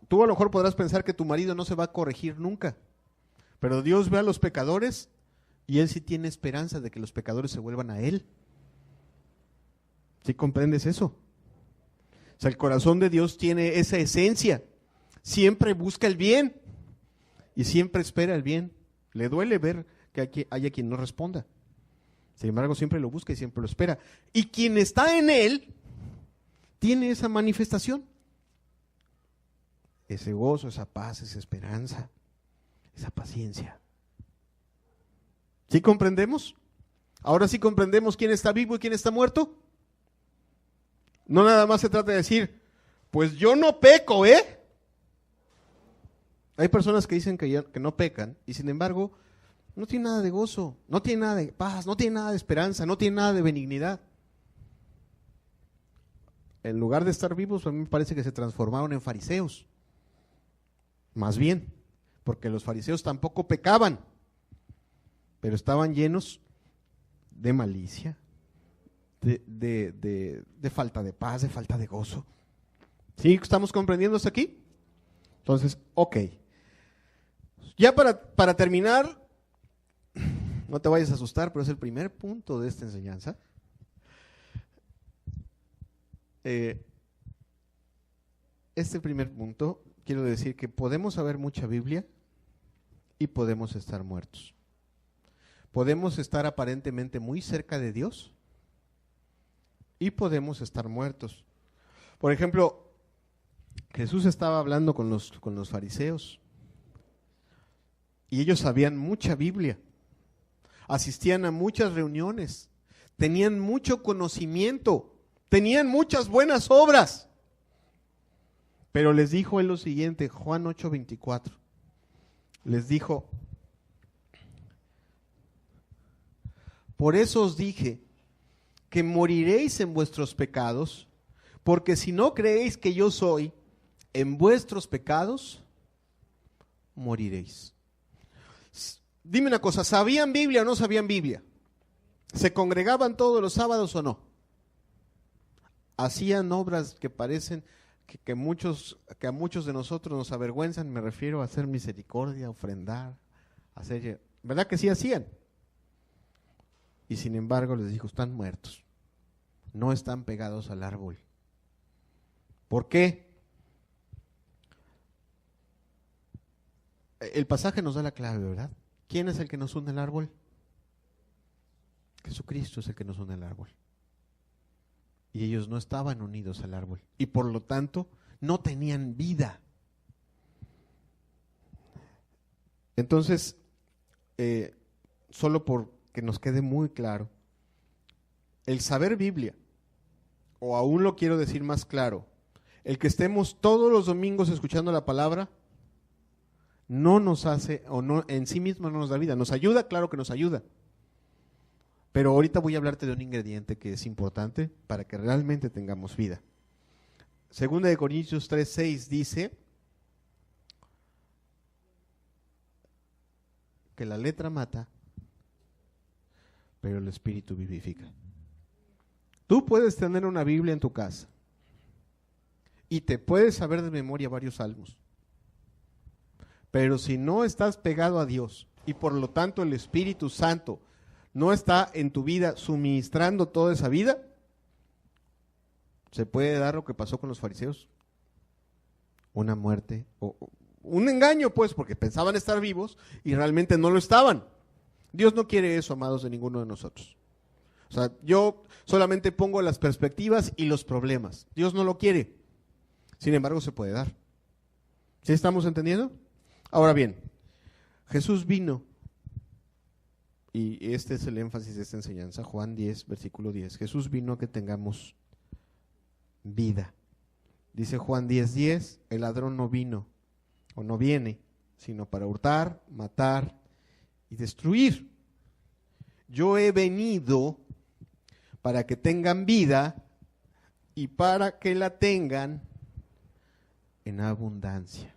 Tú a lo mejor podrás pensar que tu marido no se va a corregir nunca. Pero Dios ve a los pecadores y Él sí tiene esperanza de que los pecadores se vuelvan a Él. ¿Sí comprendes eso? O sea, el corazón de Dios tiene esa esencia. Siempre busca el bien y siempre espera el bien. Le duele ver que haya quien no responda. Sin embargo, siempre lo busca y siempre lo espera. Y quien está en Él tiene esa manifestación. Ese gozo, esa paz, esa esperanza, esa paciencia. ¿Sí comprendemos? Ahora sí comprendemos quién está vivo y quién está muerto. No nada más se trata de decir, pues yo no peco, ¿eh? Hay personas que dicen que no pecan y sin embargo no tienen nada de gozo, no tienen nada de paz, no tienen nada de esperanza, no tienen nada de benignidad. En lugar de estar vivos, a mí me parece que se transformaron en fariseos. Más bien, porque los fariseos tampoco pecaban, pero estaban llenos de malicia, de falta de paz, de falta de gozo. ¿Sí estamos comprendiendo hasta aquí? Entonces, ok. Ya para terminar, no te vayas a asustar, pero es el primer punto de esta enseñanza. Este primer punto, quiero decir que podemos saber mucha Biblia y podemos estar muertos. Podemos estar aparentemente muy cerca de Dios y podemos estar muertos. Por ejemplo, Jesús estaba hablando con los fariseos y ellos sabían mucha Biblia, asistían a muchas reuniones, tenían mucho conocimiento, tenían muchas buenas obras. Pero les dijo él lo siguiente, Juan 8:24, les dijo, por eso os dije que moriréis en vuestros pecados, porque si no creéis que yo soy, en vuestros pecados moriréis. Dime una cosa, ¿sabían Biblia o no sabían Biblia? ¿Se congregaban todos los sábados o no? ¿Hacían obras que parecen que a muchos de nosotros nos avergüenzan? Me refiero a hacer misericordia, ofrendar, ¿verdad que sí hacían? Y sin embargo les dijo, están muertos, no están pegados al árbol. ¿Por qué? El pasaje nos da la clave, ¿verdad? ¿Quién es el que nos une al árbol? Jesucristo es el que nos une al árbol. Y ellos no estaban unidos al árbol y por lo tanto no tenían vida. Entonces, solo por que nos quede muy claro, el saber Biblia, o aún lo quiero decir más claro, el que estemos todos los domingos escuchando la palabra, no nos hace, o no en sí mismo no nos da vida. Nos ayuda, claro que nos ayuda. Pero ahorita voy a hablarte de un ingrediente que es importante para que realmente tengamos vida. Segunda de Corintios 3:6 dice que la letra mata, pero el Espíritu vivifica. Tú puedes tener una Biblia en tu casa y te puedes saber de memoria varios salmos, pero si no estás pegado a Dios y por lo tanto el Espíritu Santo no está en tu vida suministrando toda esa vida, se puede dar lo que pasó con los fariseos, una muerte o un engaño, pues, porque pensaban estar vivos y realmente no lo estaban. Dios no quiere eso, amados, de ninguno de nosotros. O sea, yo solamente pongo las perspectivas y los problemas. Dios no lo quiere. Sin embargo, se puede dar. ¿Sí estamos entendiendo? Ahora bien, Jesús vino, y este es el énfasis de esta enseñanza, Juan 10, versículo 10. Jesús vino a que tengamos vida. Dice Juan 10:10, el ladrón no vino, o no viene, sino para hurtar, matar y destruir. Yo he venido para que tengan vida y para que la tengan en abundancia.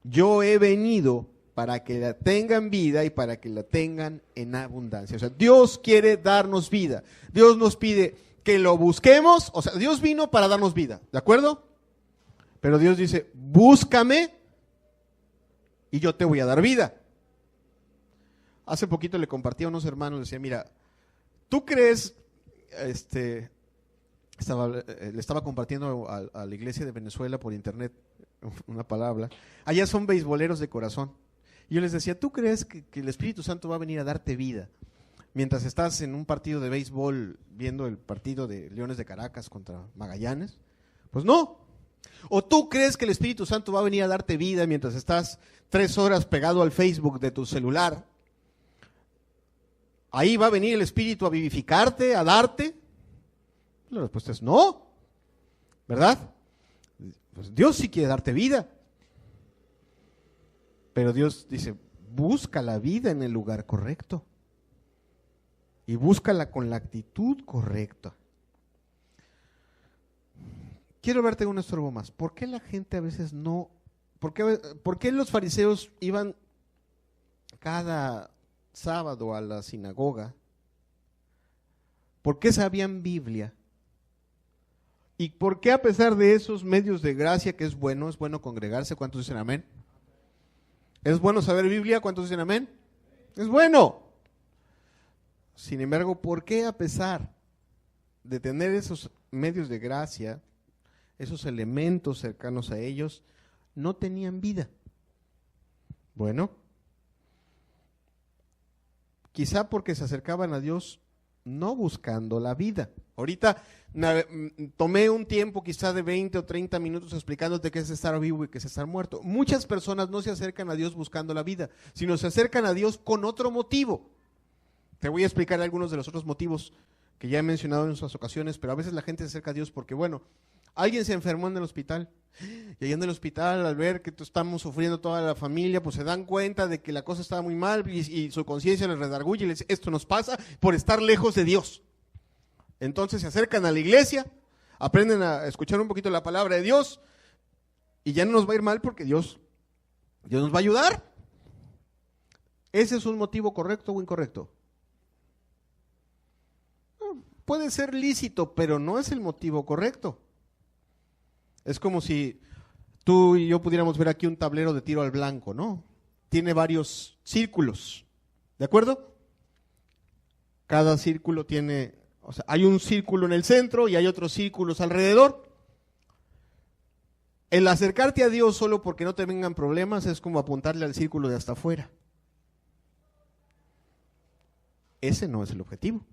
Yo he venido para que la tengan vida y para que la tengan en abundancia. O sea, Dios quiere darnos vida. Dios nos pide que lo busquemos. O sea, Dios vino para darnos vida, ¿de acuerdo? Pero Dios dice, búscame y yo te voy a dar vida. Hace poquito le compartí a unos hermanos, decía, mira, ¿tú crees, le estaba compartiendo a la iglesia de Venezuela por internet una palabra, allá son beisboleros de corazón, y yo les decía, ¿tú crees que el Espíritu Santo va a venir a darte vida mientras estás en un partido de béisbol viendo el partido de Leones de Caracas contra Magallanes? Pues no. ¿O tú crees que el Espíritu Santo va a venir a darte vida mientras estás 3 horas pegado al Facebook de tu celular? ¿Ahí va a venir el Espíritu a vivificarte, a darte? La respuesta es no, ¿verdad? Pues Dios sí quiere darte vida. Pero Dios dice, busca la vida en el lugar correcto. Y búscala con la actitud correcta. Quiero verte un estorbo más. ¿Por qué la gente a veces no? ¿Por qué los fariseos iban cada sábado a la sinagoga? ¿Por qué sabían Biblia? ¿Y por qué a pesar de esos medios de gracia, que es bueno congregarse? ¿Cuántos dicen amén? ¿Es bueno saber Biblia? ¿Cuántos dicen amén? Es bueno. Sin embargo, ¿por qué a pesar de tener esos medios de gracia, esos elementos cercanos a ellos, no tenían vida? Bueno, quizá porque se acercaban a Dios no buscando la vida. Ahorita tomé un tiempo quizá de 20 o 30 minutos explicándote qué es estar vivo y qué es estar muerto. Muchas personas no se acercan a Dios buscando la vida, sino se acercan a Dios con otro motivo. Te voy a explicar algunos de los otros motivos que ya he mencionado en otras ocasiones, pero a veces la gente se acerca a Dios porque, bueno, alguien se enfermó en el hospital, y allá en el hospital, al ver que estamos sufriendo toda la familia, pues se dan cuenta de que la cosa estaba muy mal y su conciencia les redarguye y les dice, esto nos pasa por estar lejos de Dios. Entonces se acercan a la iglesia, aprenden a escuchar un poquito la palabra de Dios y ya no nos va a ir mal porque Dios nos va a ayudar. ¿Ese es un motivo correcto o incorrecto? Puede ser lícito, pero no es el motivo correcto. Es como si tú y yo pudiéramos ver aquí un tablero de tiro al blanco, ¿no? Tiene varios círculos, ¿de acuerdo? Cada círculo tiene, o sea, hay un círculo en el centro y hay otros círculos alrededor. El acercarte a Dios solo porque no te vengan problemas es como apuntarle al círculo de hasta afuera. Ese no es el objetivo.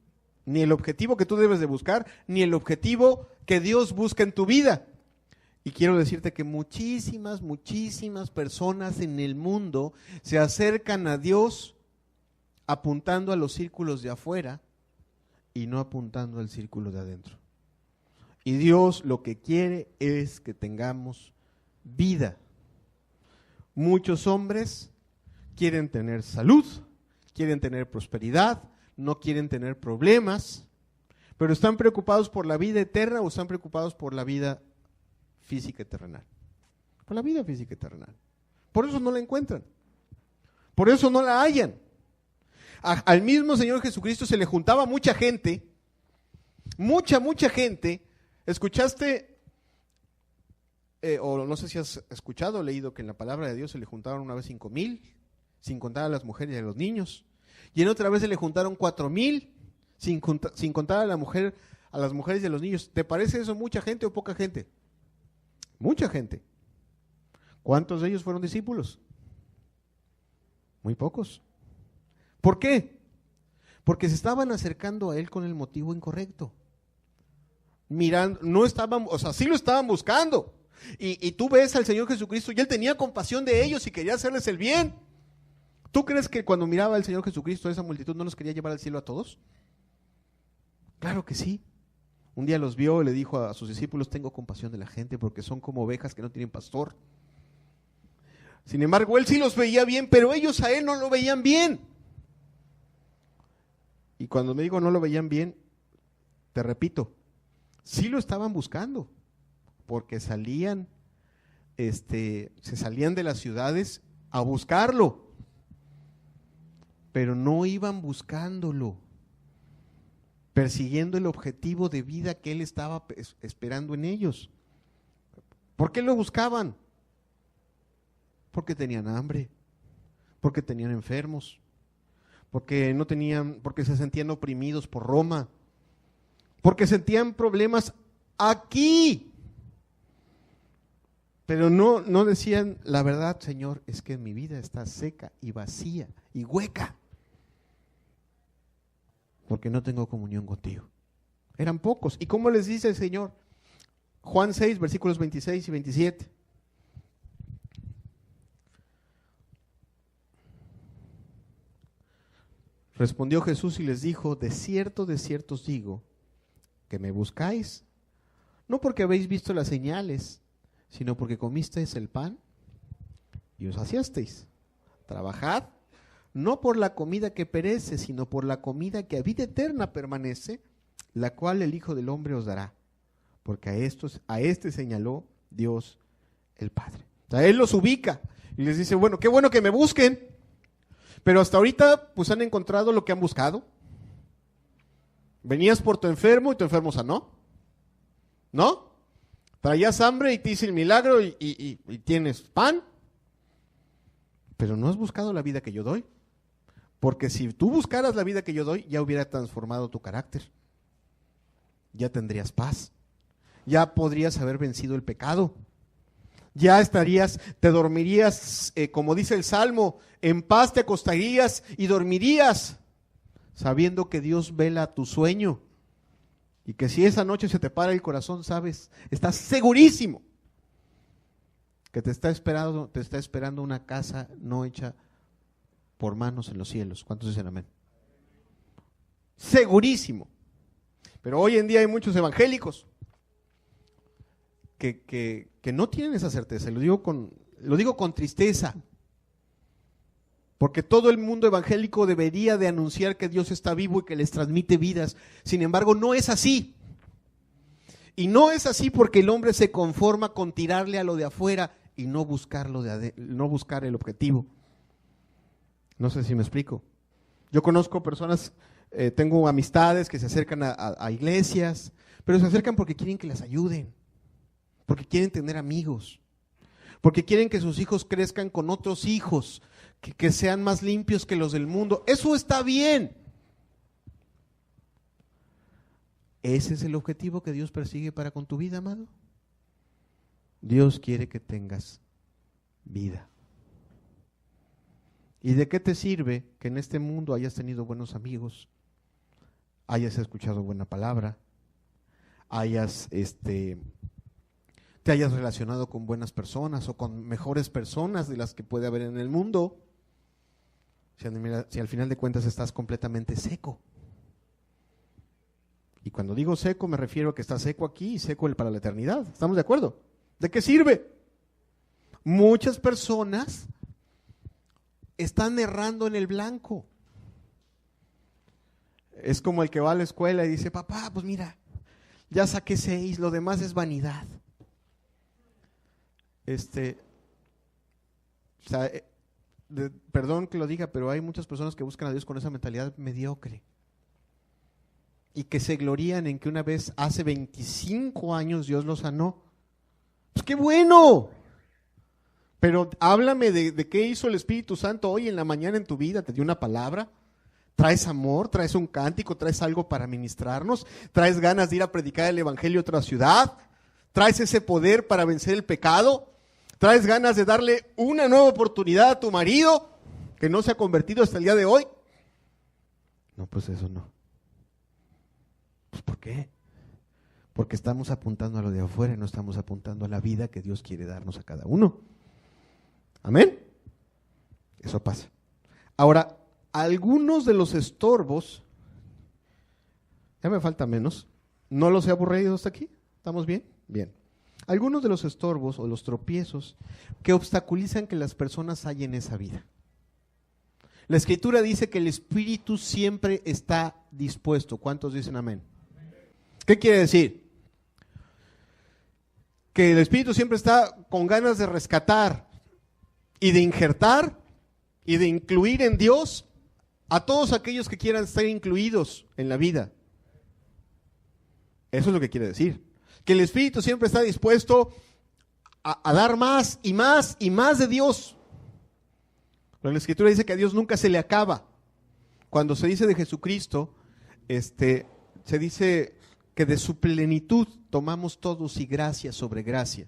Ni el objetivo que tú debes de buscar, ni el objetivo que Dios busca en tu vida. Y quiero decirte que muchísimas personas en el mundo se acercan a Dios apuntando a los círculos de afuera y no apuntando al círculo de adentro. Y Dios lo que quiere es que tengamos vida. Muchos hombres quieren tener salud, quieren tener prosperidad, no quieren tener problemas, pero están preocupados por la vida eterna o están preocupados por la vida física y terrenal. Por la vida física y terrenal. Por eso no la encuentran. Por eso no la hallan. Al mismo Señor Jesucristo se le juntaba mucha gente, mucha gente. ¿Escuchaste? O no sé si has escuchado o leído que en la palabra de Dios se le juntaron una vez 5,000, sin contar a las mujeres y a los niños. Y en otra vez se le juntaron 4,000, sin contar a las mujeres y a los niños. ¿Te parece eso mucha gente o poca gente? Mucha gente. ¿Cuántos de ellos fueron discípulos? Muy pocos. ¿Por qué? Porque se estaban acercando a Él con el motivo incorrecto. Mirando, no estaban, o sea, sí lo estaban buscando. Y tú ves al Señor Jesucristo y Él tenía compasión de ellos y quería hacerles el bien. ¿Tú crees que cuando miraba al Señor Jesucristo a esa multitud no los quería llevar al cielo a todos? Claro que sí. Un día los vio y le dijo a sus discípulos: tengo compasión de la gente porque son como ovejas que no tienen pastor. Sin embargo, Él sí los veía bien, pero ellos a Él no lo veían bien. Y cuando me digo no lo veían bien, te repito, sí lo estaban buscando, porque salían, se salían de las ciudades a buscarlo, pero no iban buscándolo, persiguiendo el objetivo de vida que Él estaba esperando en ellos. ¿Por qué lo buscaban? Porque tenían hambre, porque tenían enfermos, porque no tenían, porque se sentían oprimidos por Roma, porque sentían problemas aquí. Pero no decían: la verdad, Señor, es que mi vida está seca y vacía y hueca, porque no tengo comunión contigo. Eran pocos. ¿Y cómo les dice el Señor? Juan 6, versículos 26 y 27. Respondió Jesús y les dijo: de cierto os digo, que me buscáis, no porque habéis visto las señales, sino porque comisteis el pan y os saciasteis. Trabajad, no por la comida que perece, sino por la comida que a vida eterna permanece, la cual el Hijo del Hombre os dará, porque a este señaló Dios el Padre. O sea, Él los ubica y les dice: bueno, qué bueno que me busquen, pero hasta ahorita pues han encontrado lo que han buscado. Venías por tu enfermo y tu enfermo sanó, ¿no? Traías hambre y te hice el milagro y tienes pan, pero no has buscado la vida que yo doy, porque si tú buscaras la vida que yo doy, ya hubiera transformado tu carácter, ya tendrías paz, ya podrías haber vencido el pecado, ya te dormirías, como dice el Salmo, en paz te acostarías y dormirías, sabiendo que Dios vela tu sueño, y que si esa noche se te para el corazón, sabes, estás segurísimo que te está esperando una casa no hecha por manos en los cielos. ¿Cuántos dicen amén? Segurísimo. Pero hoy en día hay muchos evangélicos que no tienen esa certeza. Lo digo con tristeza, porque todo el mundo evangélico debería de anunciar que Dios está vivo y que les transmite vidas. Sin embargo, no es así. Y no es así porque el hombre se conforma con tirarle a lo de afuera y no buscar el objetivo. No sé si me explico. Yo conozco personas, tengo amistades que se acercan a iglesias, pero se acercan porque quieren que las ayuden, porque quieren tener amigos, porque quieren que sus hijos crezcan con otros hijos, que sean más limpios que los del mundo. Eso está bien. ¿Ese es el objetivo que Dios persigue para con tu vida, amado? Dios quiere que tengas vida. ¿Y de qué te sirve que en este mundo hayas tenido buenos amigos, hayas escuchado buena palabra, te hayas relacionado con buenas personas o con mejores personas de las que puede haber en el mundo, si al final de cuentas estás completamente seco? Y cuando digo seco me refiero a que estás seco aquí y seco para la eternidad. ¿Estamos de acuerdo? ¿De qué sirve? Muchas personas están errando en el blanco. Es como el que va a la escuela y dice: papá, pues mira, ya saqué 6, lo demás es vanidad. Perdón que lo diga, pero hay muchas personas que buscan a Dios con esa mentalidad mediocre y que se glorían en que una vez hace 25 años Dios los sanó. Pues qué bueno, pero háblame de qué hizo el Espíritu Santo hoy en la mañana en tu vida. ¿Te dio una palabra? ¿Traes amor? ¿Traes un cántico? ¿Traes algo para ministrarnos? ¿Traes ganas de ir a predicar el evangelio a otra ciudad? ¿Traes ese poder para vencer el pecado? ¿Traes ganas de darle una nueva oportunidad a tu marido? que no se ha convertido hasta el día de hoy. No, pues eso no. Pues ¿por qué? Porque estamos apuntando a lo de afuera y no estamos apuntando a la vida que Dios quiere darnos a cada uno. Amén. Eso pasa. Ahora, algunos de los estorbos, ya me falta menos, ¿no los he aburrido hasta aquí? ¿Estamos bien? Bien. Algunos de los estorbos o los tropiezos que obstaculizan que las personas hallen esa vida. La Escritura dice que el Espíritu siempre está dispuesto. ¿Cuántos dicen amén? ¿Qué quiere decir? Que el Espíritu siempre está con ganas de rescatar y de injertar y de incluir en Dios a todos aquellos que quieran ser incluidos en la vida. Eso es lo que quiere decir. Que el Espíritu siempre está dispuesto a dar más y más y más de Dios. La Escritura dice que a Dios nunca se le acaba. Cuando se dice de Jesucristo, se dice que de su plenitud tomamos todos y gracia sobre gracia.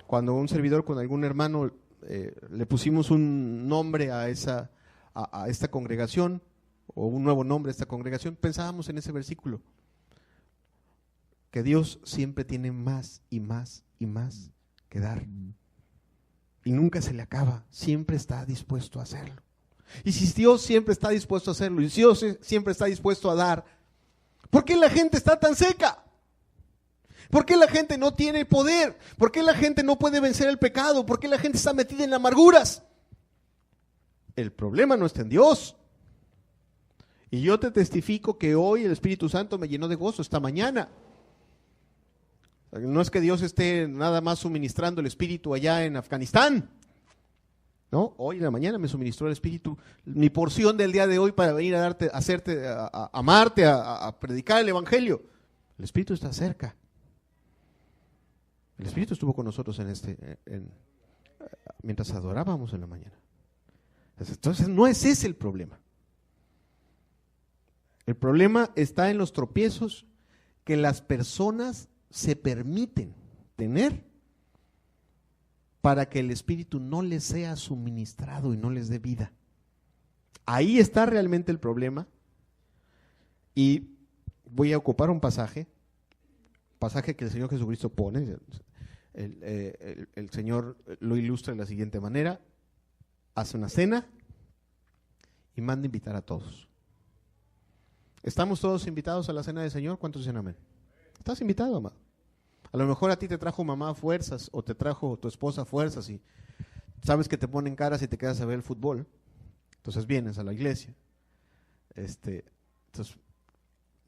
Cuando un servidor con algún hermano le pusimos un nombre a esta congregación, o un nuevo nombre a esta congregación, pensábamos en ese versículo, que Dios siempre tiene más y más y más que dar. Y nunca se le acaba, siempre está dispuesto a hacerlo. Y si Dios siempre está dispuesto a hacerlo, y si Dios siempre está dispuesto a dar, ¿por qué la gente está tan seca? ¿Por qué la gente no tiene poder? ¿Por qué la gente no puede vencer el pecado? ¿Por qué la gente está metida en amarguras? El problema no está en Dios. Y yo te testifico que hoy el Espíritu Santo me llenó de gozo esta mañana. No es que Dios esté nada más suministrando el Espíritu allá en Afganistán. No, hoy en la mañana me suministró el Espíritu mi porción del día de hoy para venir a darte, a amarte, a predicar el Evangelio. El Espíritu está cerca. El Espíritu estuvo con nosotros mientras adorábamos en la mañana. Entonces no es ese el problema. El problema está en los tropiezos que las personas se permiten tener para que el Espíritu no les sea suministrado y no les dé vida. Ahí está realmente el problema. Y voy a ocupar un pasaje que el Señor Jesucristo pone. El Señor lo ilustra de la siguiente manera: hace una cena y manda invitar a todos. ¿Estamos todos invitados a la cena del Señor? ¿Cuántos dicen amén? Estás invitado, amado. A lo mejor a ti te trajo mamá fuerzas o te trajo tu esposa fuerzas y sabes que te ponen caras y te quedas a ver el fútbol. Entonces vienes a la iglesia.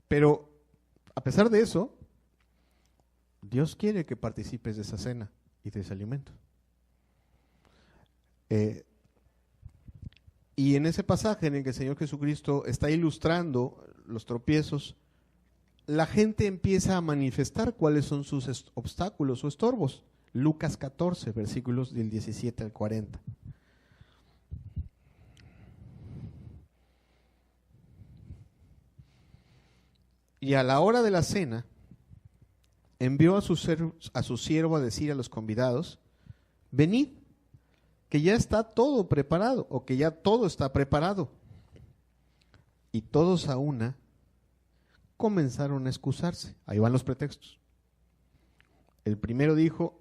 Pero a pesar de eso, Dios quiere que participes de esa cena y de ese alimento. Y en ese pasaje en el que el Señor Jesucristo está ilustrando los tropiezos, la gente empieza a manifestar cuáles son sus obstáculos o estorbos. Lucas 14, versículos del 17 al 40. Y a la hora de la cena, envió a su siervo a decir a los convidados: venid, que ya está todo preparado, o que ya todo está preparado. Y todos a una comenzaron a excusarse. Ahí van los pretextos. El primero dijo: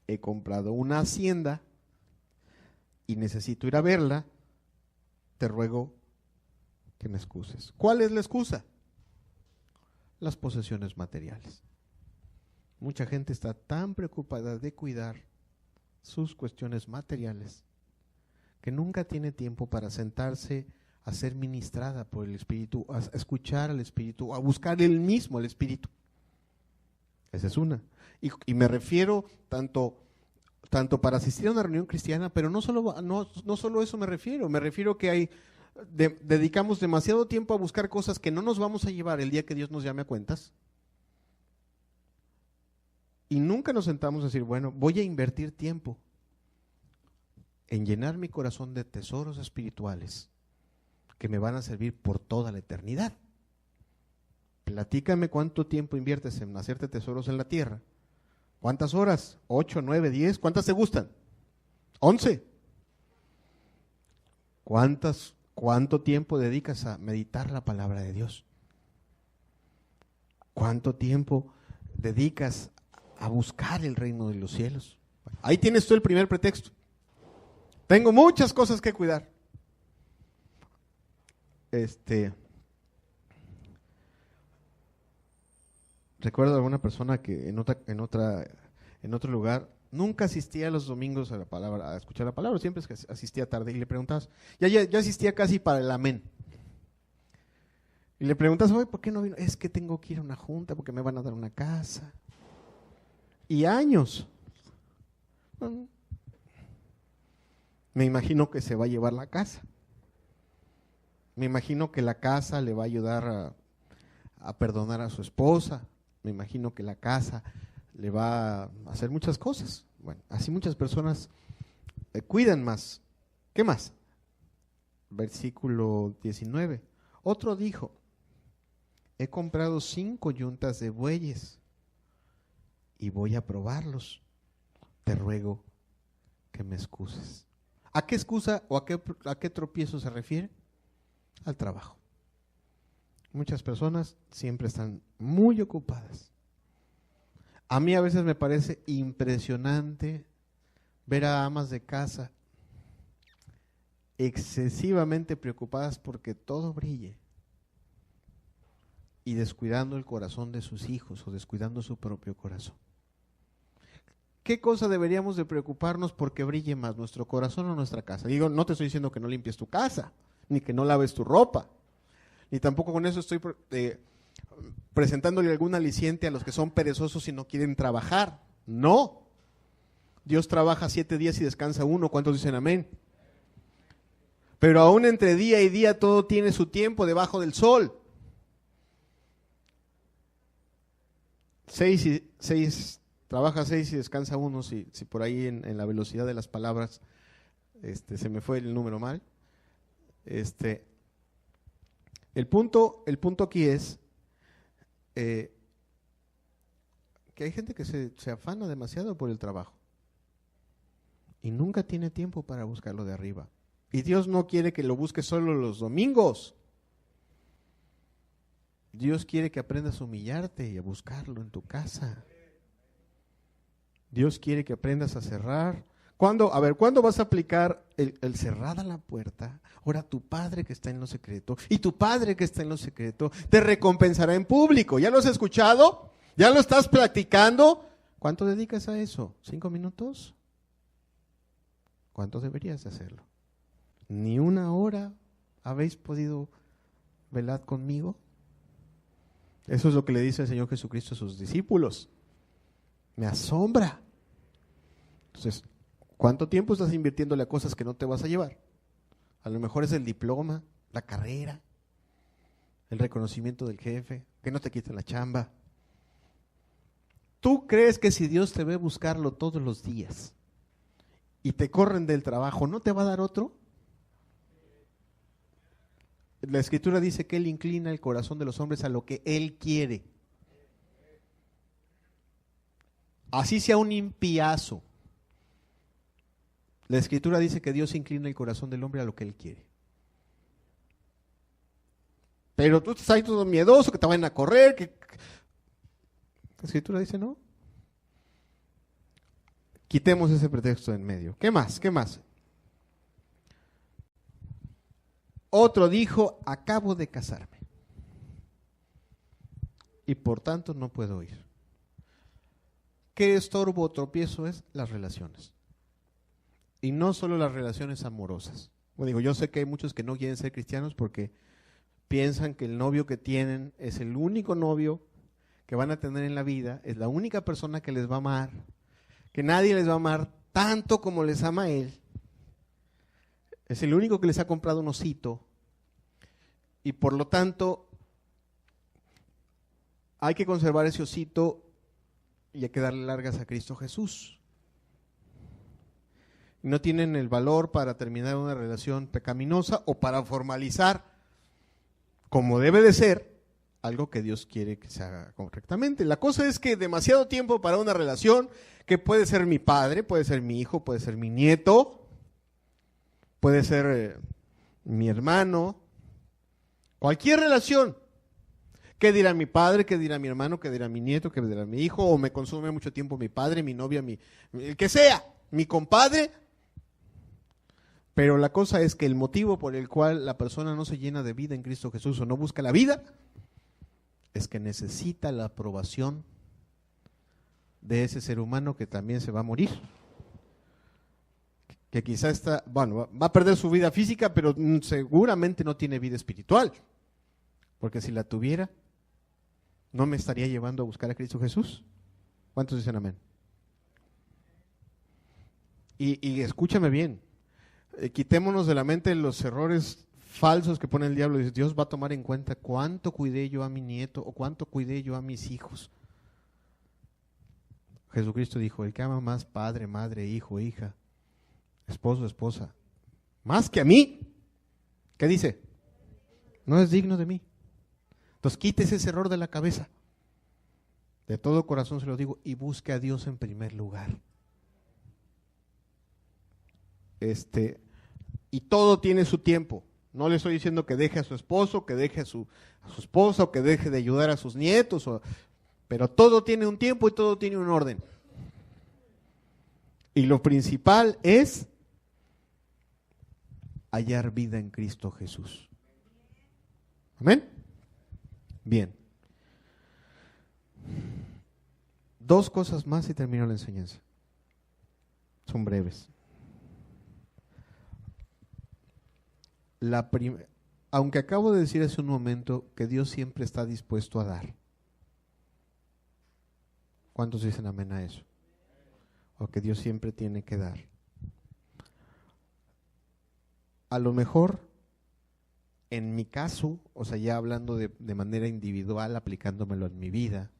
he comprado una hacienda y necesito ir a verla, te ruego que me excuses. ¿Cuál es la excusa? Las posesiones materiales. Mucha gente está tan preocupada de cuidar sus cuestiones materiales que nunca tiene tiempo para sentarse a ser ministrada por el Espíritu, a escuchar al Espíritu, a buscar él mismo el Espíritu. Esa es una. Y me refiero tanto para asistir a una reunión cristiana, pero no solo eso me refiero que dedicamos demasiado tiempo a buscar cosas que no nos vamos a llevar el día que Dios nos llame a cuentas. Y nunca nos sentamos a decir, bueno, voy a invertir tiempo en llenar mi corazón de tesoros espirituales que me van a servir por toda la eternidad. Platícame cuánto tiempo inviertes en hacerte tesoros en la tierra. ¿Cuántas horas? 8, 9, 10. ¿Cuántas te gustan? 11. ¿Cuánto tiempo dedicas a meditar la palabra de Dios? ¿Cuánto tiempo dedicas a buscar el reino de los cielos? Ahí tienes tú el primer pretexto. Tengo muchas cosas que cuidar. Recuerdo a alguna persona que en otro lugar nunca asistía los domingos a escuchar la palabra, siempre asistía tarde, y le preguntabas, ya asistía casi para el amén. Y le preguntas, oye, ¿por qué no vino? Es que tengo que ir a una junta porque me van a dar una casa. Y años. Me imagino que se va a llevar la casa. Me imagino que la casa le va a ayudar a perdonar a su esposa. Me imagino que la casa le va a hacer muchas cosas. Bueno, así muchas personas cuidan más. ¿Qué más? Versículo 19. Otro dijo, he comprado 5 yuntas de bueyes y voy a probarlos. Te ruego que me excuses. ¿A qué excusa o a qué tropiezo se refiere? Al trabajo. Muchas personas siempre están muy ocupadas. A mí a veces me parece impresionante ver a amas de casa excesivamente preocupadas porque todo brille y descuidando el corazón de sus hijos o descuidando su propio corazón. ¿Qué cosa deberíamos de preocuparnos porque brille más, nuestro corazón o nuestra casa? Digo, no te estoy diciendo que no limpies tu casa, ni que no laves tu ropa, ni tampoco con eso estoy presentándole algún aliciente a los que son perezosos y no quieren trabajar. No. Dios trabaja 7 días y descansa 1. ¿Cuántos dicen amén? Pero aún entre día y día todo tiene su tiempo debajo del sol. 6 trabaja 6 y descansa 1, si por ahí en la velocidad de las palabras se me fue el número mal. El punto aquí es que hay gente que se afana demasiado por el trabajo y nunca tiene tiempo para buscarlo de arriba. Y Dios no quiere que lo busques solo los domingos. Dios quiere que aprendas a humillarte y a buscarlo en tu casa. Dios quiere que aprendas a cerrar. ¿Cuándo vas a aplicar el cerrada la puerta? Ahora tu Padre que está en lo secreto, y tu Padre que está en lo secreto te recompensará en público. ¿Ya lo has escuchado? ¿Ya lo estás practicando? ¿Cuánto dedicas a eso? ¿5 minutos? ¿Cuánto deberías de hacerlo? ¿Ni 1 hora habéis podido velar conmigo? Eso es lo que le dice el Señor Jesucristo a sus discípulos. Me asombra. Entonces, ¿cuánto tiempo estás invirtiéndole a cosas que no te vas a llevar? A lo mejor es el diploma, la carrera, el reconocimiento del jefe, que no te quiten la chamba. ¿Tú crees que si Dios te ve buscarlo todos los días y te corren del trabajo, no te va a dar otro? La Escritura dice que Él inclina el corazón de los hombres a lo que Él quiere. Así sea un impiazo. La Escritura dice que Dios inclina el corazón del hombre a lo que Él quiere. Pero tú estás ahí todo miedoso, que te vayan a correr. La Escritura dice no. Quitemos ese pretexto en medio. ¿Qué más? ¿Qué más? Otro dijo, acabo de casarme y por tanto no puedo ir. ¿Qué estorbo o tropiezo es? Las relaciones. Y no solo las relaciones amorosas. Bueno, yo sé que hay muchos que no quieren ser cristianos porque piensan que el novio que tienen es el único novio que van a tener en la vida, es la única persona que les va a amar, que nadie les va a amar tanto como les ama él. Es el único que les ha comprado un osito y por lo tanto hay que conservar ese osito y hay que darle largas a Cristo Jesús. No tienen el valor para terminar una relación pecaminosa o para formalizar, como debe de ser, algo que Dios quiere que se haga correctamente. La cosa es que demasiado tiempo para una relación que puede ser mi padre, puede ser mi hijo, puede ser mi nieto, puede ser mi hermano, cualquier relación. ¿Qué dirá mi padre? ¿Qué dirá mi hermano? ¿Qué dirá mi nieto? ¿Qué dirá mi hijo? ¿O me consume mucho tiempo mi padre, mi novia, el que sea, mi compadre? Pero la cosa es que el motivo por el cual la persona no se llena de vida en Cristo Jesús o no busca la vida es que necesita la aprobación de ese ser humano que también se va a morir. Que quizá va a perder su vida física, pero seguramente no tiene vida espiritual. Porque si la tuviera, ¿no me estaría llevando a buscar a Cristo Jesús? ¿Cuántos dicen amén? Y escúchame bien, quitémonos de la mente los errores falsos que pone el diablo. Dios va a tomar en cuenta cuánto cuidé yo a mi nieto o cuánto cuidé yo a mis hijos. Jesucristo dijo, el que ama más padre, madre, hijo, hija, esposo, esposa, más que a mí, ¿qué dice? No es digno de mí. Entonces quítese ese error de la cabeza. De todo corazón se lo digo, y busque a Dios en primer lugar. Y todo tiene su tiempo. No le estoy diciendo que deje a su esposo, que deje a su esposa, o que deje de ayudar a sus nietos, pero todo tiene un tiempo y todo tiene un orden. Y lo principal es hallar vida en Cristo Jesús. ¿Amén? Bien. 2 cosas más y termino la enseñanza. Son breves. Aunque acabo de decir hace un momento que Dios siempre está dispuesto a dar. ¿Cuántos dicen amén a eso? O que Dios siempre tiene que dar. A lo mejor, en mi caso, o sea, ya hablando de manera individual, aplicándomelo en mi vida,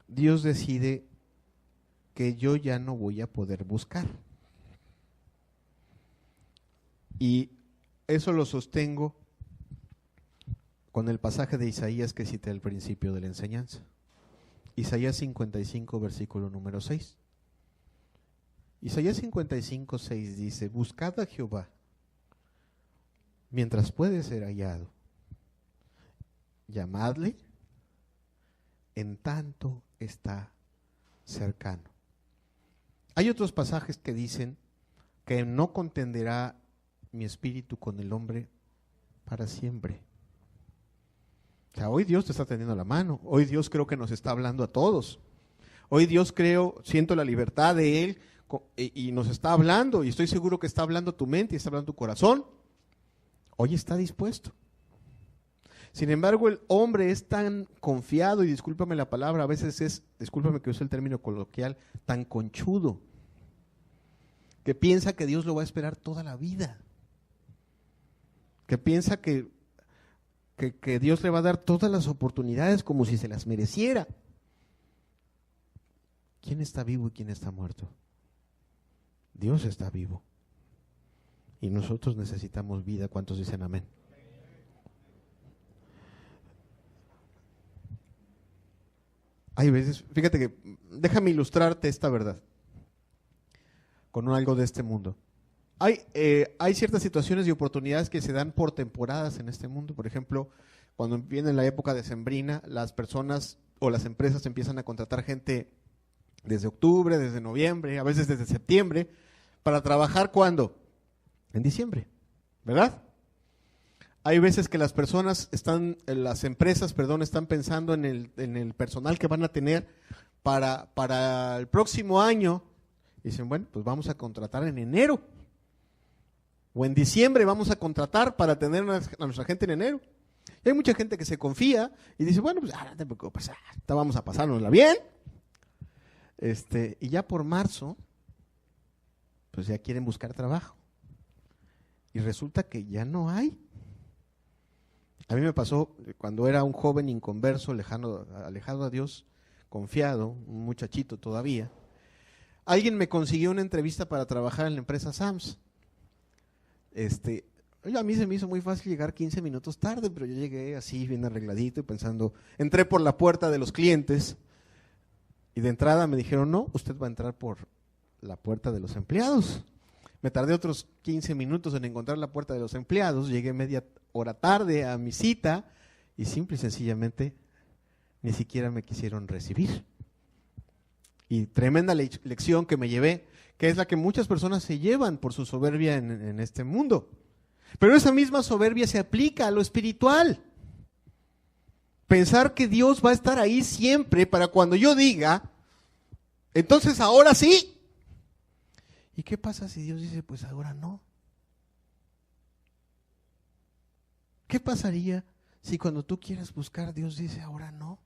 Dios decide que yo ya no voy a poder buscar. Y eso lo sostengo con el pasaje de Isaías que cité al principio de la enseñanza. Isaías 55, versículo número 6. Isaías 55, 6 dice, buscad a Jehová mientras puede ser hallado. Llamadle en tanto está cercano. Hay otros pasajes que dicen que no contenderá mi espíritu con el hombre para siempre. O sea, hoy Dios te está tendiendo la mano. Hoy Dios creo que nos está hablando a todos. Hoy Dios siento la libertad de Él y nos está hablando, y estoy seguro que está hablando tu mente y está hablando tu corazón. Hoy está dispuesto. Sin embargo, el hombre es tan confiado, y discúlpame la palabra, a veces discúlpame que use el término coloquial, tan conchudo, que piensa que Dios lo va a esperar toda la vida. Que piensa que Dios le va a dar todas las oportunidades como si se las mereciera. ¿Quién está vivo y quién está muerto? Dios está vivo. Y nosotros necesitamos vida. ¿Cuántos dicen amén? Hay veces, fíjate que, déjame ilustrarte esta verdad con algo de este mundo. Hay ciertas situaciones y oportunidades que se dan por temporadas en este mundo. Por ejemplo, cuando viene la época decembrina, las personas o las empresas empiezan a contratar gente desde octubre, desde noviembre, a veces desde septiembre, para trabajar ¿cuándo? En diciembre, ¿verdad? Hay veces que las empresas están pensando en el personal que van a tener para el próximo año. Y dicen, bueno, pues vamos a contratar en enero. O en diciembre vamos a contratar para tener a nuestra gente en enero. Y hay mucha gente que se confía y dice, bueno, pues no te preocupes, vamos a pasárnosla bien. Y ya por marzo, pues ya quieren buscar trabajo. Y resulta que ya no hay. A mí me pasó cuando era un joven inconverso, alejado a Dios, confiado, un muchachito todavía. Alguien me consiguió una entrevista para trabajar en la empresa Sams. A mí se me hizo muy fácil llegar 15 minutos tarde, pero yo llegué así bien arregladito y pensando, entré por la puerta de los clientes y de entrada me dijeron, no, usted va a entrar por la puerta de los empleados. Me tardé otros 15 minutos en encontrar la puerta de los empleados, llegué media hora tarde a mi cita y simple y sencillamente ni siquiera me quisieron recibir. Y tremenda lección que me llevé, que es la que muchas personas se llevan por su soberbia en este mundo. Pero esa misma soberbia se aplica a lo espiritual. Pensar que Dios va a estar ahí siempre para cuando yo diga, entonces ahora sí. ¿Y qué pasa si Dios dice, pues ahora no? ¿Qué pasaría si cuando tú quieres buscar, Dios dice, ahora no?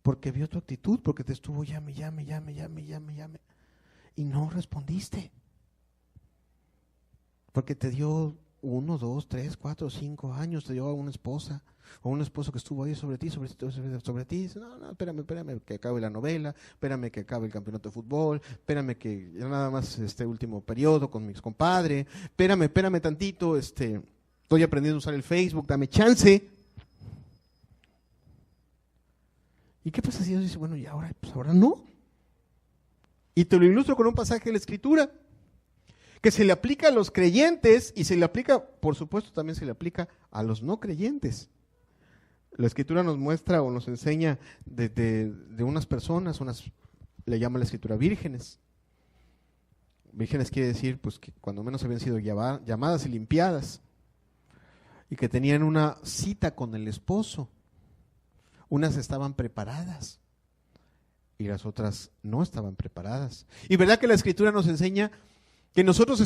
Porque vio tu actitud, porque te estuvo llame, y no respondiste. Porque te dio 1, 2, 3, 4, 5 años, te dio a una esposa, o un esposo que estuvo ahí sobre ti. Dice, no, espérame que acabe la novela, espérame que acabe el campeonato de fútbol, espérame que ya nada más este último periodo con mis compadres, espérame tantito, estoy aprendiendo a usar el Facebook, dame chance. ¿Y qué pasa si Dios dice, bueno, y ahora, pues ahora no? Y te lo ilustro con un pasaje de la Escritura, que se le aplica a los creyentes y se le aplica, por supuesto, también se le aplica a los no creyentes. La Escritura nos muestra o nos enseña de unas personas, le llama la Escritura vírgenes. Vírgenes quiere decir pues que cuando menos habían sido llamadas y limpiadas, y que tenían una cita con el esposo. Unas estaban preparadas y las otras no estaban preparadas. Y verdad que la Escritura nos enseña que nosotros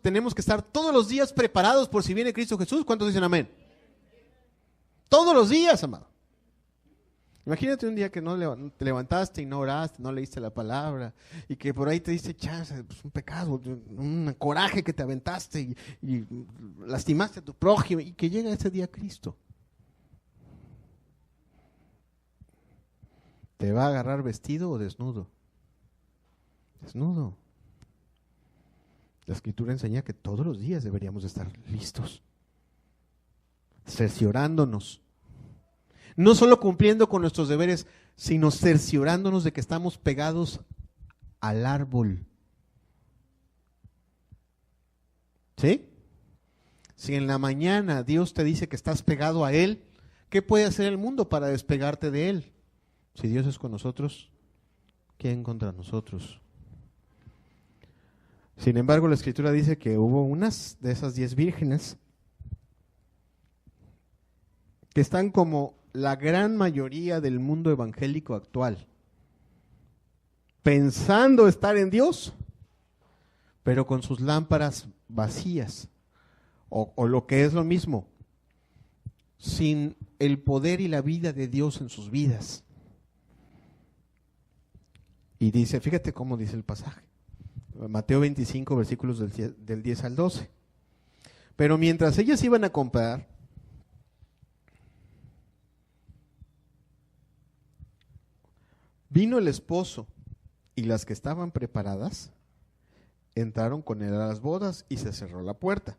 tenemos que estar todos los días preparados por si viene Cristo Jesús. ¿Cuántos dicen amén? Todos los días, amado. Imagínate un día que no te levantaste y no oraste, no leíste la palabra, y que por ahí te diste chance, pues un pecado, un coraje que te aventaste y lastimaste a tu prójimo, y que llega ese día Cristo. ¿Te va a agarrar vestido o desnudo? Desnudo. La Escritura enseña que todos los días deberíamos estar listos, cerciorándonos, no solo cumpliendo con nuestros deberes, sino cerciorándonos de que estamos pegados al árbol. ¿Sí? Si en la mañana Dios te dice que estás pegado a Él, ¿qué puede hacer el mundo para despegarte de Él? Si Dios es con nosotros, ¿quién contra nosotros? Sin embargo, la Escritura dice que hubo unas de esas 10 vírgenes que están como la gran mayoría del mundo evangélico actual, pensando estar en Dios, pero con sus lámparas vacías, o lo que es lo mismo, sin el poder y la vida de Dios en sus vidas. Y dice, fíjate cómo dice el pasaje, Mateo 25, versículos del 10 al 12. Pero mientras ellas iban a comprar, vino el esposo, y las que estaban preparadas entraron con él a las bodas y se cerró la puerta.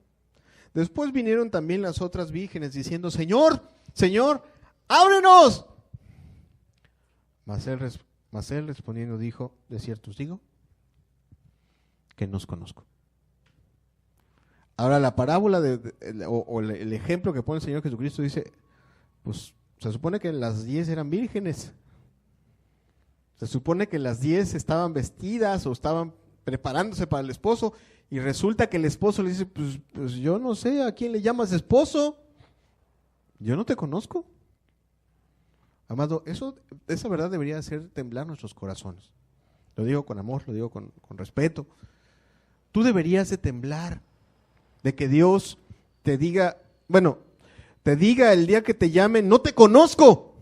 Después vinieron también las otras vírgenes diciendo, Señor, ábrenos. Mas él respondiendo dijo, de cierto os digo que no os conozco. Ahora la parábola o el ejemplo que pone el Señor Jesucristo dice, pues se supone que las 10 eran vírgenes. Se supone que las 10 estaban vestidas o estaban preparándose para el esposo, y resulta que el esposo le dice, pues yo no sé, ¿a quién le llamas esposo? Yo no te conozco. Amado, esa verdad debería hacer temblar nuestros corazones. Lo digo con amor, lo digo con respeto. Tú deberías de temblar de que Dios te diga el día que te llame, no te conozco,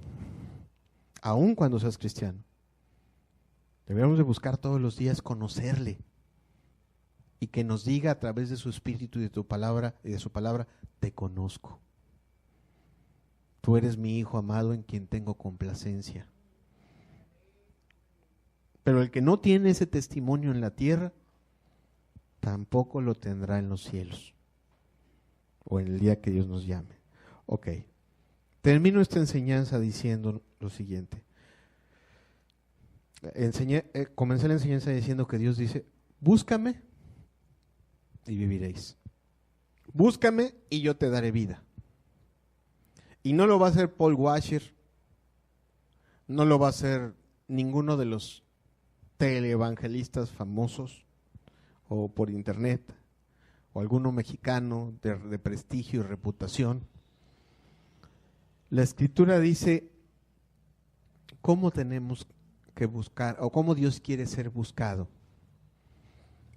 aun cuando seas cristiano. Deberíamos de buscar todos los días conocerle y que nos diga a través de su Espíritu y de tu palabra y de su palabra, te conozco. Tú eres mi Hijo amado en quien tengo complacencia. Pero el que no tiene ese testimonio en la tierra, tampoco lo tendrá en los cielos o en el día que Dios nos llame. Ok, termino esta enseñanza diciendo lo siguiente. Comencé la enseñanza diciendo que Dios dice, búscame y viviréis. Búscame y yo te daré vida. Y no lo va a hacer Paul Washer, no lo va a hacer ninguno de los teleevangelistas famosos o por internet, o alguno mexicano de prestigio y reputación. La Escritura dice cómo tenemos que buscar, o cómo Dios quiere ser buscado.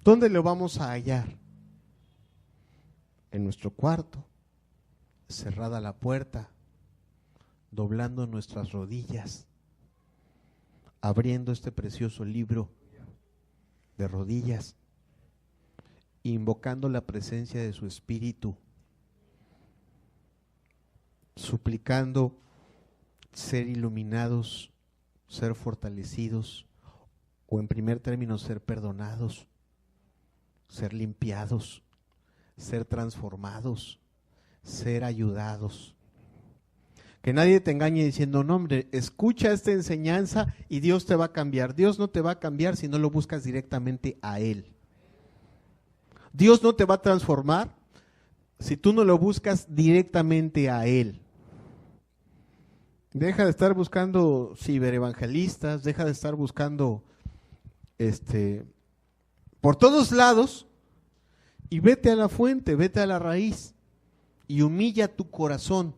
¿Dónde lo vamos a hallar? En nuestro cuarto, cerrada la puerta, doblando nuestras rodillas, abriendo este precioso libro de rodillas, invocando la presencia de su Espíritu, suplicando ser iluminados, ser fortalecidos, o en primer término ser perdonados, ser limpiados, ser transformados, ser ayudados. Que nadie te engañe diciendo, no hombre, escucha esta enseñanza y Dios te va a cambiar. Dios no te va a cambiar si no lo buscas directamente a Él. Dios no te va a transformar si tú no lo buscas directamente a Él. Deja de estar buscando ciberevangelistas, deja de estar buscando por todos lados y vete a la fuente, vete a la raíz y humilla tu corazón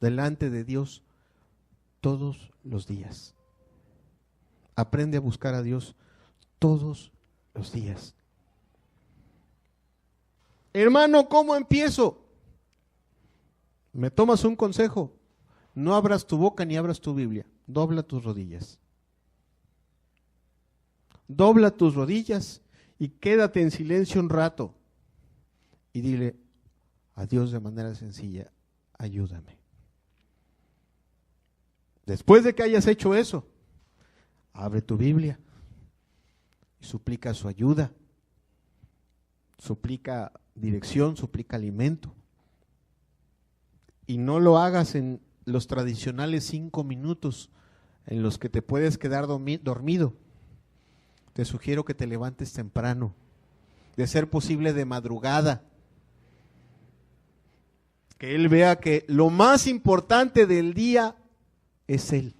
delante de Dios todos los días. Aprende a buscar a Dios todos los días. Hermano, ¿cómo empiezo? ¿Me tomas un consejo? No abras tu boca ni abras tu Biblia. Dobla tus rodillas. Dobla tus rodillas y quédate en silencio un rato. Y dile a Dios de manera sencilla, ayúdame. Después de que hayas hecho eso, abre tu Biblia y suplica su ayuda. Suplica dirección, suplica alimento. Y no lo hagas en los tradicionales 5 minutos en los que te puedes quedar dormido. Te sugiero que te levantes temprano, de ser posible de madrugada. Que Él vea que lo más importante del día es Él.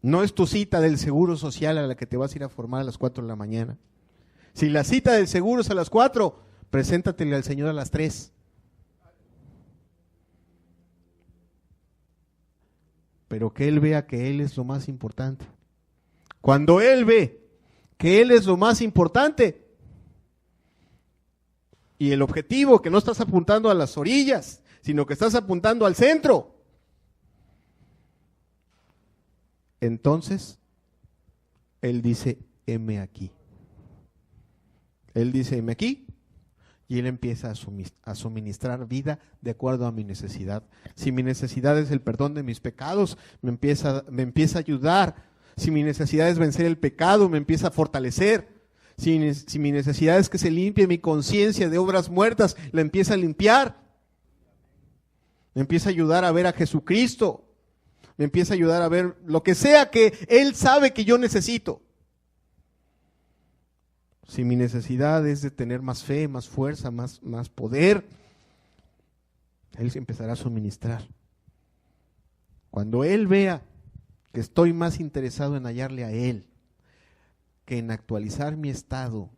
No es tu cita del Seguro Social a la que te vas a ir a formar a las 4 de la mañana. Si la cita del seguro es a las 4, preséntatele al Señor a las 3. Pero que Él vea que Él es lo más importante. Cuando Él ve que Él es lo más importante y el objetivo, que no estás apuntando a las orillas, sino que estás apuntando al centro, entonces Él dice, heme aquí. Él dice, heme aquí, y Él empieza a suministrar vida de acuerdo a mi necesidad. Si mi necesidad es el perdón de mis pecados, me empieza a ayudar. Si mi necesidad es vencer el pecado, me empieza a fortalecer. Si mi necesidad es que se limpie mi conciencia de obras muertas, la empieza a limpiar. Me empieza a ayudar a ver a Jesucristo. Me empieza a ayudar a ver lo que sea que Él sabe que yo necesito. Si mi necesidad es de tener más fe, más fuerza, más poder, Él se empezará a suministrar. Cuando Él vea que estoy más interesado en hallarle a Él que en actualizar mi estado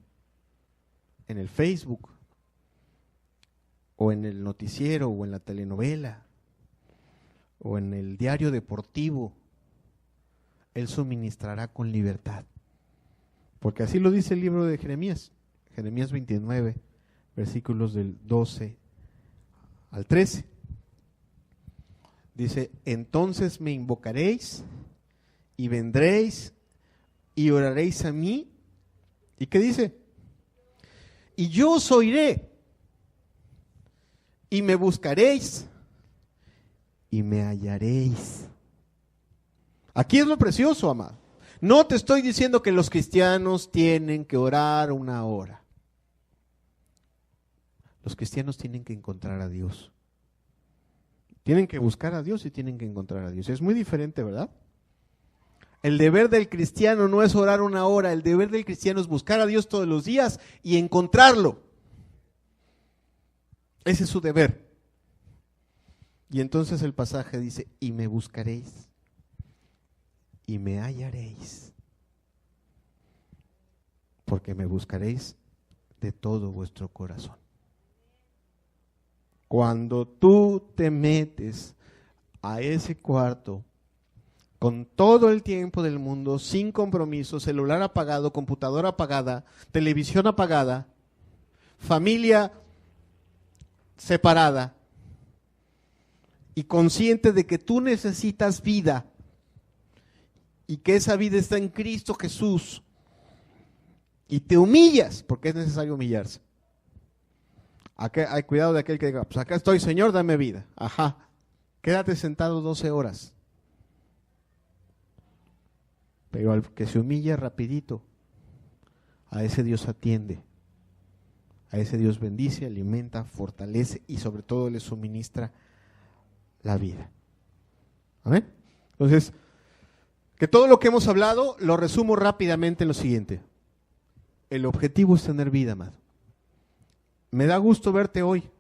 en el Facebook o en el noticiero o en la telenovela o en el diario deportivo, Él suministrará con libertad. Porque así lo dice el libro de Jeremías, Jeremías 29, versículos del 12 al 13. Dice, entonces me invocaréis y vendréis y oraréis a mí. ¿Y qué dice? Y yo os oiré y me buscaréis y me hallaréis. Aquí es lo precioso, amado. No te estoy diciendo que los cristianos tienen que orar 1 hora. Los cristianos tienen que encontrar a Dios. Tienen que buscar a Dios y tienen que encontrar a Dios. Es muy diferente, ¿verdad? El deber del cristiano no es orar una hora, el deber del cristiano es buscar a Dios todos los días y encontrarlo. Ese es su deber. Y entonces el pasaje dice, y me buscaréis y me hallaréis, porque me buscaréis de todo vuestro corazón. Cuando tú te metes a ese cuarto con todo el tiempo del mundo, sin compromiso, celular apagado, computadora apagada, televisión apagada, familia separada, y consciente de que tú necesitas vida y que esa vida está en Cristo Jesús, y te humillas, porque es necesario humillarse. Hay cuidado de aquel que diga, pues acá estoy, Señor, dame vida. Ajá, quédate sentado 12 horas. Pero al que se humilla rapidito, a ese Dios atiende, a ese Dios bendice, alimenta, fortalece y sobre todo le suministra la vida. ¿Amén? Entonces, que todo lo que hemos hablado lo resumo rápidamente en lo siguiente. El objetivo es tener vida, amado. Me da gusto verte hoy.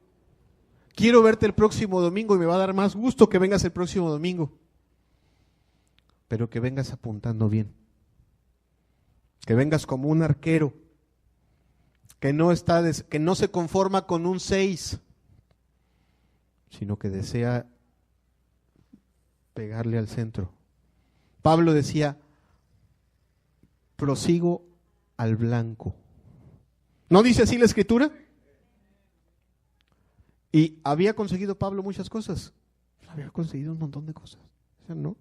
Quiero verte el próximo domingo y me va a dar más gusto que vengas el próximo domingo. Pero que vengas apuntando bien. Que vengas como un arquero. Que no se conforma con un 6, sino que desea pegarle al centro. Pablo decía, prosigo al blanco. ¿No dice así la Escritura? Y había conseguido Pablo muchas cosas. Había conseguido un montón de cosas. O sea, no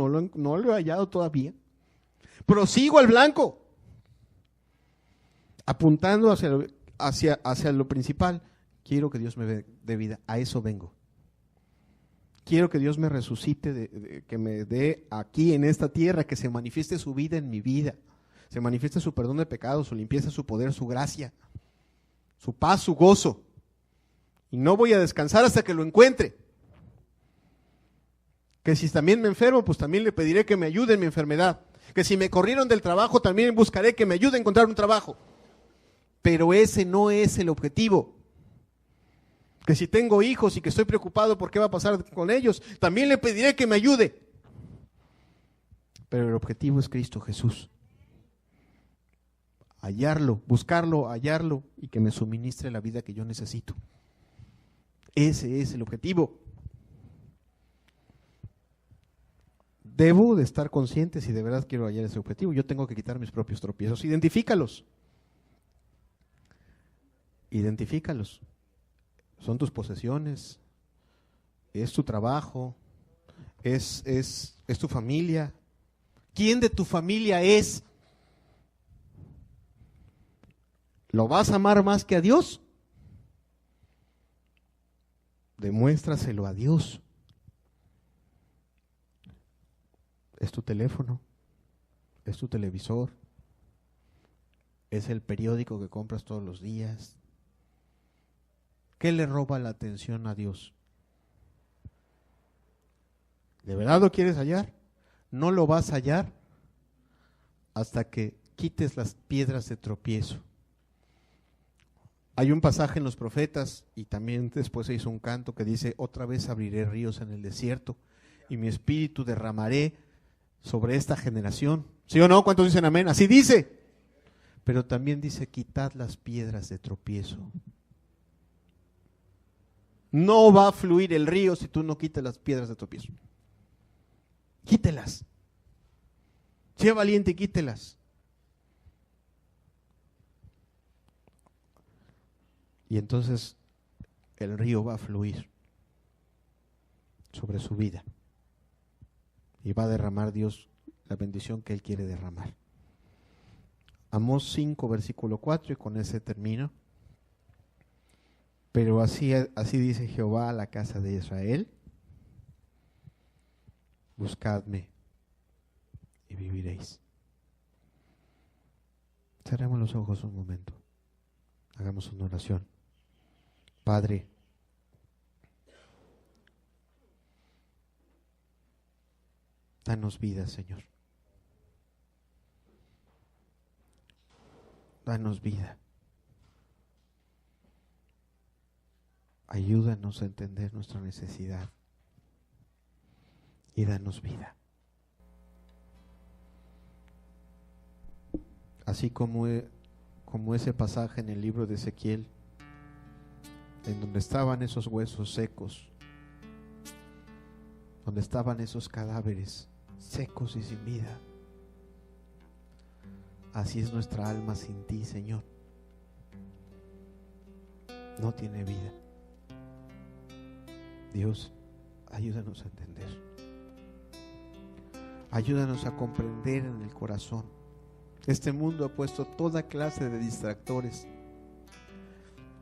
lo he hallado todavía. Prosigo al blanco. Apuntando hacia lo principal. Quiero que Dios me dé vida. A eso vengo. Quiero que Dios me resucite, que me dé aquí en esta tierra, que se manifieste su vida en mi vida. Se manifieste su perdón de pecados, su limpieza, su poder, su gracia, su paz, su gozo. Y no voy a descansar hasta que lo encuentre. Que si también me enfermo, pues también le pediré que me ayude en mi enfermedad. Que si me corrieron del trabajo, también buscaré que me ayude a encontrar un trabajo. Pero ese no es el objetivo. Que si tengo hijos y que estoy preocupado por qué va a pasar con ellos, también le pediré que me ayude. Pero el objetivo es Cristo Jesús. Buscarlo, hallarlo y que me suministre la vida que yo necesito. Ese es el objetivo. Debo de estar consciente si de verdad quiero hallar ese objetivo. Yo tengo que quitar mis propios tropiezos. Identifícalos. Son tus posesiones, es tu trabajo, es tu familia. ¿Quién de tu familia es? ¿Lo vas a amar más que a Dios? Demuéstraselo a Dios. ¿Es tu teléfono? ¿Es tu televisor? ¿Es el periódico que compras todos los días? ¿Qué le roba la atención a Dios? ¿De verdad lo quieres hallar? No lo vas a hallar hasta que quites las piedras de tropiezo. Hay un pasaje en los profetas y también después se hizo un canto que dice, otra vez abriré ríos en el desierto y mi espíritu derramaré sobre esta generación. ¿Sí o no? ¿Cuántos dicen amén? Así dice. Pero también dice, quitad las piedras de tropiezo. No va a fluir el río si tú no quitas las piedras de tropiezo. Quítelas. Sea valiente y quítelas. Y entonces el río va a fluir sobre su vida. Y va a derramar Dios la bendición que Él quiere derramar. Amós 5, versículo 4, y con ese termino. Pero así dice Jehová a la casa de Israel: buscadme y viviréis. Cerremos los ojos un momento. Hagamos una oración. Padre, danos vida, Señor. danos vida. Ayúdanos a entender nuestra necesidad y danos vida. Así como ese pasaje en el libro de Ezequiel, en donde estaban esos huesos secos, donde estaban esos cadáveres secos y sin vida. Así es nuestra alma sin ti, Señor. No tiene vida. Dios, ayúdanos a entender. Ayúdanos a comprender en el corazón. Este mundo ha puesto toda clase de distractores,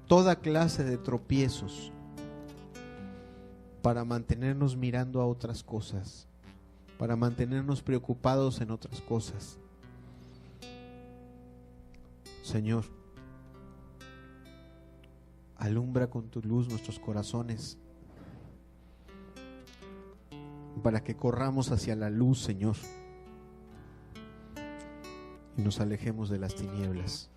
toda clase de tropiezos para mantenernos mirando a otras cosas, para mantenernos preocupados en otras cosas. Señor, alumbra con tu luz nuestros corazones para que corramos hacia la luz, Señor, y nos alejemos de las tinieblas.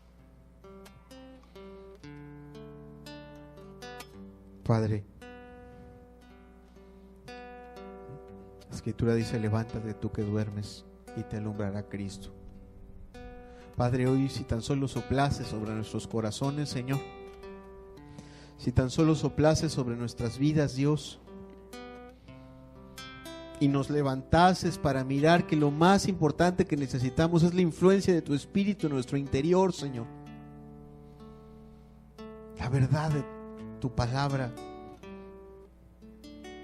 Padre, la Escritura dice: levántate tú que duermes y te alumbrará Cristo. Padre, hoy si tan solo soplases sobre nuestros corazones, Señor, si tan solo soplases sobre nuestras vidas, Dios, y nos levantases para mirar que lo más importante que necesitamos es la influencia de tu Espíritu en nuestro interior, Señor. La verdad de tu palabra,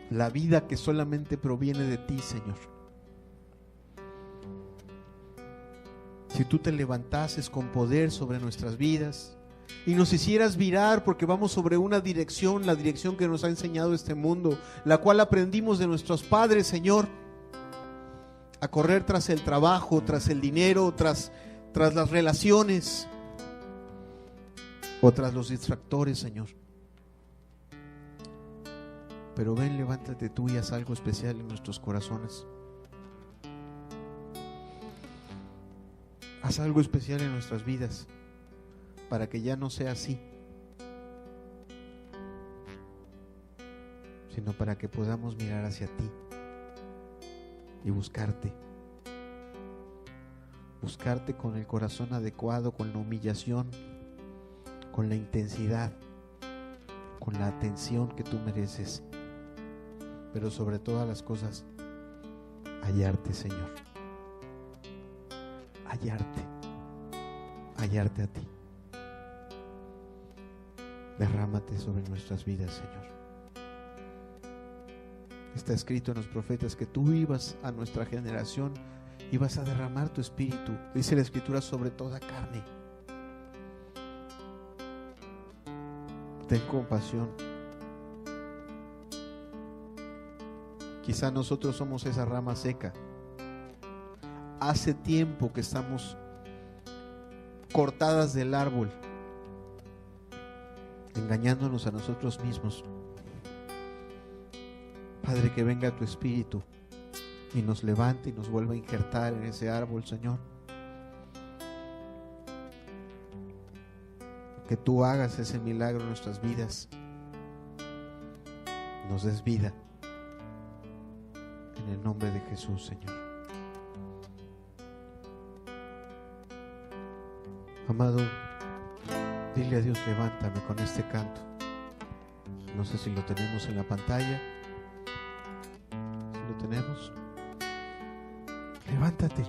la vida que solamente proviene de ti, Señor. Si tú te levantases con poder sobre nuestras vidas y nos hicieras virar, porque vamos sobre una dirección, la dirección que nos ha enseñado este mundo, la cual aprendimos de nuestros padres, Señor, a correr tras el trabajo, tras el dinero, tras las relaciones o tras los distractores, Señor. Pero ven, levántate tú y haz algo especial en nuestros corazones. Haz algo especial en nuestras vidas para que ya no sea así, sino para que podamos mirar hacia ti y buscarte con el corazón adecuado, con la humillación, con la intensidad, con la atención que tú mereces, pero sobre todas las cosas, hallarte, Señor, hallarte a ti. Derrámate sobre nuestras vidas, Señor. Está escrito en los profetas que tú ibas a nuestra generación, ibas a derramar tu espíritu, dice la Escritura, sobre toda carne. Ten compasión. Quizá nosotros somos esa rama seca. Hace tiempo que estamos cortadas del árbol, engañándonos a nosotros mismos. Padre, que venga tu Espíritu y nos levante y nos vuelva a injertar en ese árbol, Señor. Que tú hagas ese milagro en nuestras vidas, nos des vida, en el nombre de Jesús, Señor. Amado, dile a Dios: levántame con este canto. No sé si lo tenemos en la pantalla. Si lo tenemos, levántate.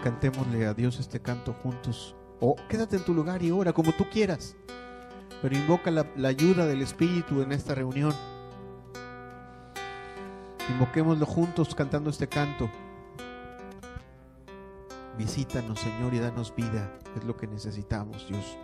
Cantémosle a Dios este canto juntos. O quédate en tu lugar y ora como tú quieras, pero invoca la ayuda del Espíritu en esta reunión. Invoquémoslo juntos cantando este canto. Visítanos, Señor, y danos vida. Es lo que necesitamos, Dios.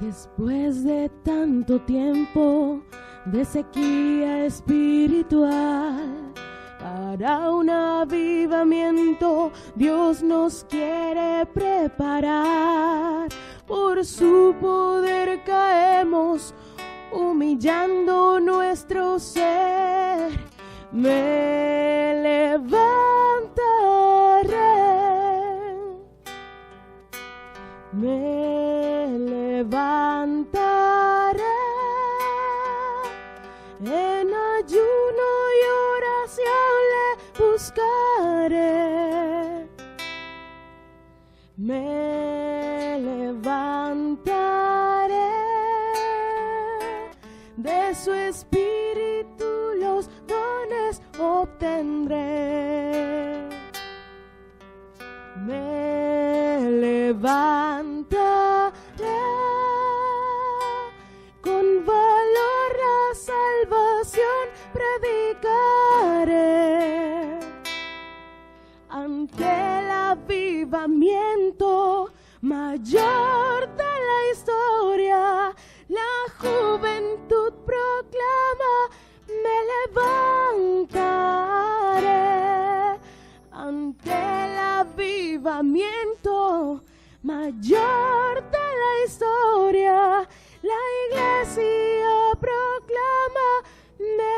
Después de tanto tiempo de sequía espiritual, para un avivamiento Dios nos quiere preparar. Por su poder caemos humillando nuestro ser, me levantaré, me levantaré, en ayuno y oración le buscaré, me levantaré, de su espíritu los dones obtendré, me levantaré, con valor la salvación predicaré, ante el avivamiento mayor de la historia, la juventud proclama, me levantaré, ante el avivamiento mayor de la historia, la iglesia proclama, me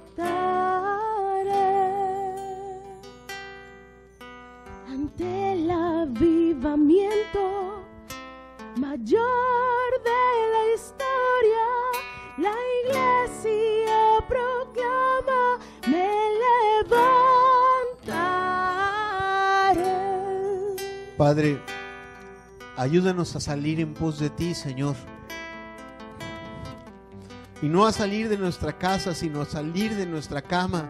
levantaré, ante el avivamiento mayor de la historia, la iglesia proclama, me levantaré. Padre, ayúdanos a salir en pos de ti, Señor. Y no a salir de nuestra casa, sino a salir de nuestra cama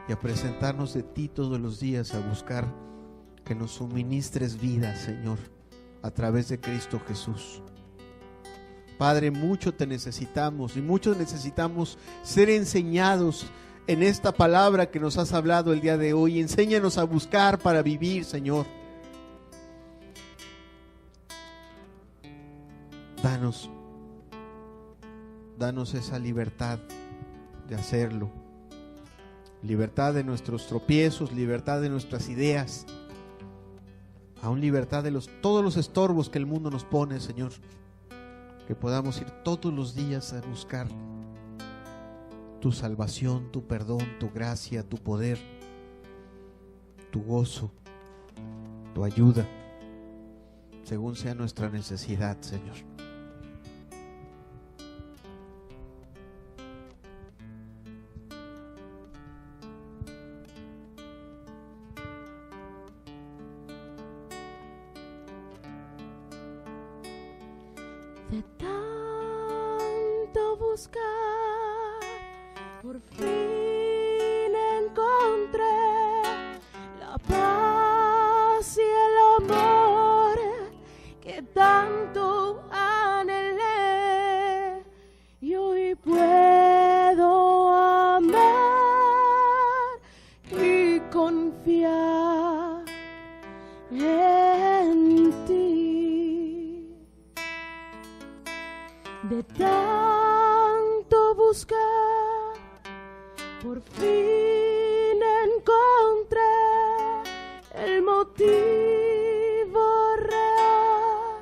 y a presentarnos de ti todos los días, a buscar que nos suministres vida, Señor, a través de Cristo Jesús. Padre, mucho te necesitamos y mucho necesitamos ser enseñados en esta palabra que nos has hablado el día de hoy. Enséñanos a buscar para vivir, Señor. Danos esa libertad de hacerlo. Libertad de nuestros tropiezos, libertad de nuestras ideas, aún libertad de todos los estorbos que el mundo nos pone, Señor. Que podamos ir todos los días a buscar tu salvación, tu perdón, tu gracia, tu poder, tu gozo, tu ayuda, según sea nuestra necesidad, Señor. De tanto buscar, por fin encontré la paz y el amor que tanto anhelé, y hoy puedo amar y confiar en ti. De tanto buscar, por fin encontré el motivo real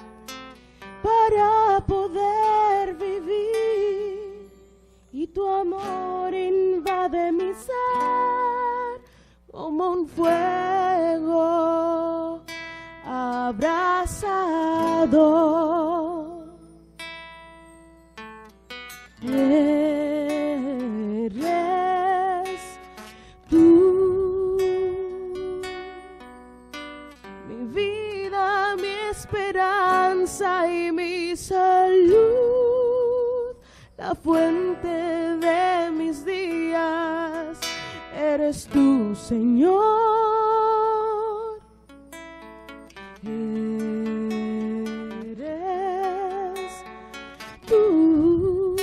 para poder vivir, y tu amor invade mi ser como un fuego abrasador. Eres tú, mi vida, mi esperanza y mi salud, la fuente de mis días, eres tú, Señor. Eres tú,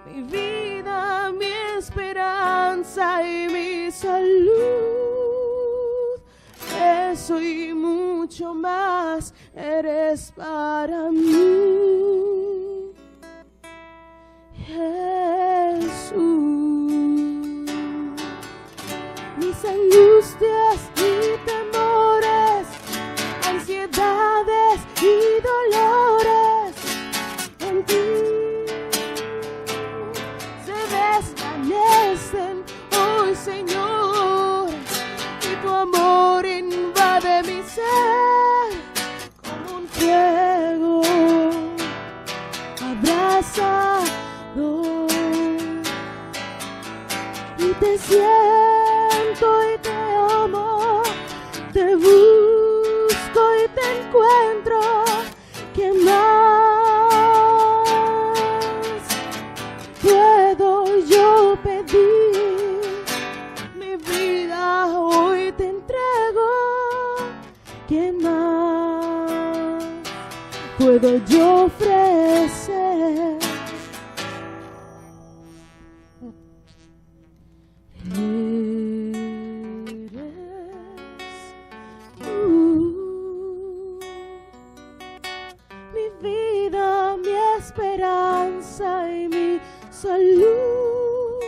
mi vida, mi esperanza y mi salud, eso y mucho más eres para mí, Jesús. Mis angustias y temores, ansiedades abrazado y te siento y te amo, te busco y te encuentro. ¿Qué más puedo yo pedir? Mi vida hoy te entrego. ¿Qué más puedo yo ofrecer? Mi vida, mi esperanza y mi salud.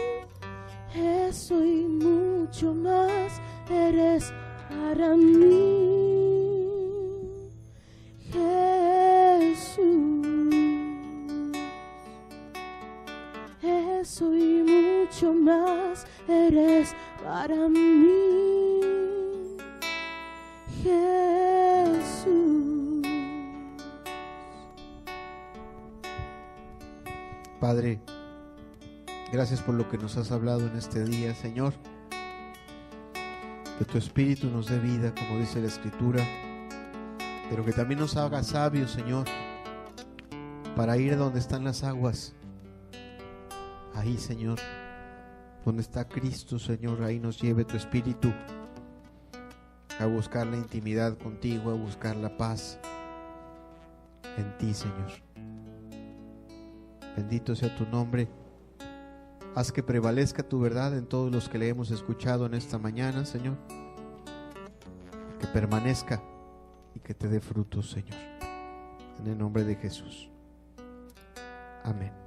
Eso y mucho más eres para mí, Jesús. Eso y mucho más eres para mí, Jesús. Padre, gracias por lo que nos has hablado en este día, Señor. Que tu Espíritu nos dé vida, como dice la Escritura, pero que también nos haga sabios, Señor, para ir a donde están las aguas. Ahí, Señor, donde está Cristo, Señor, ahí nos lleve tu Espíritu a buscar la intimidad contigo, a buscar la paz en ti, Señor. Bendito sea tu nombre. Haz que prevalezca tu verdad en todos los que le hemos escuchado en esta mañana, Señor. Que permanezca y que te dé frutos, Señor. En el nombre de Jesús. Amén.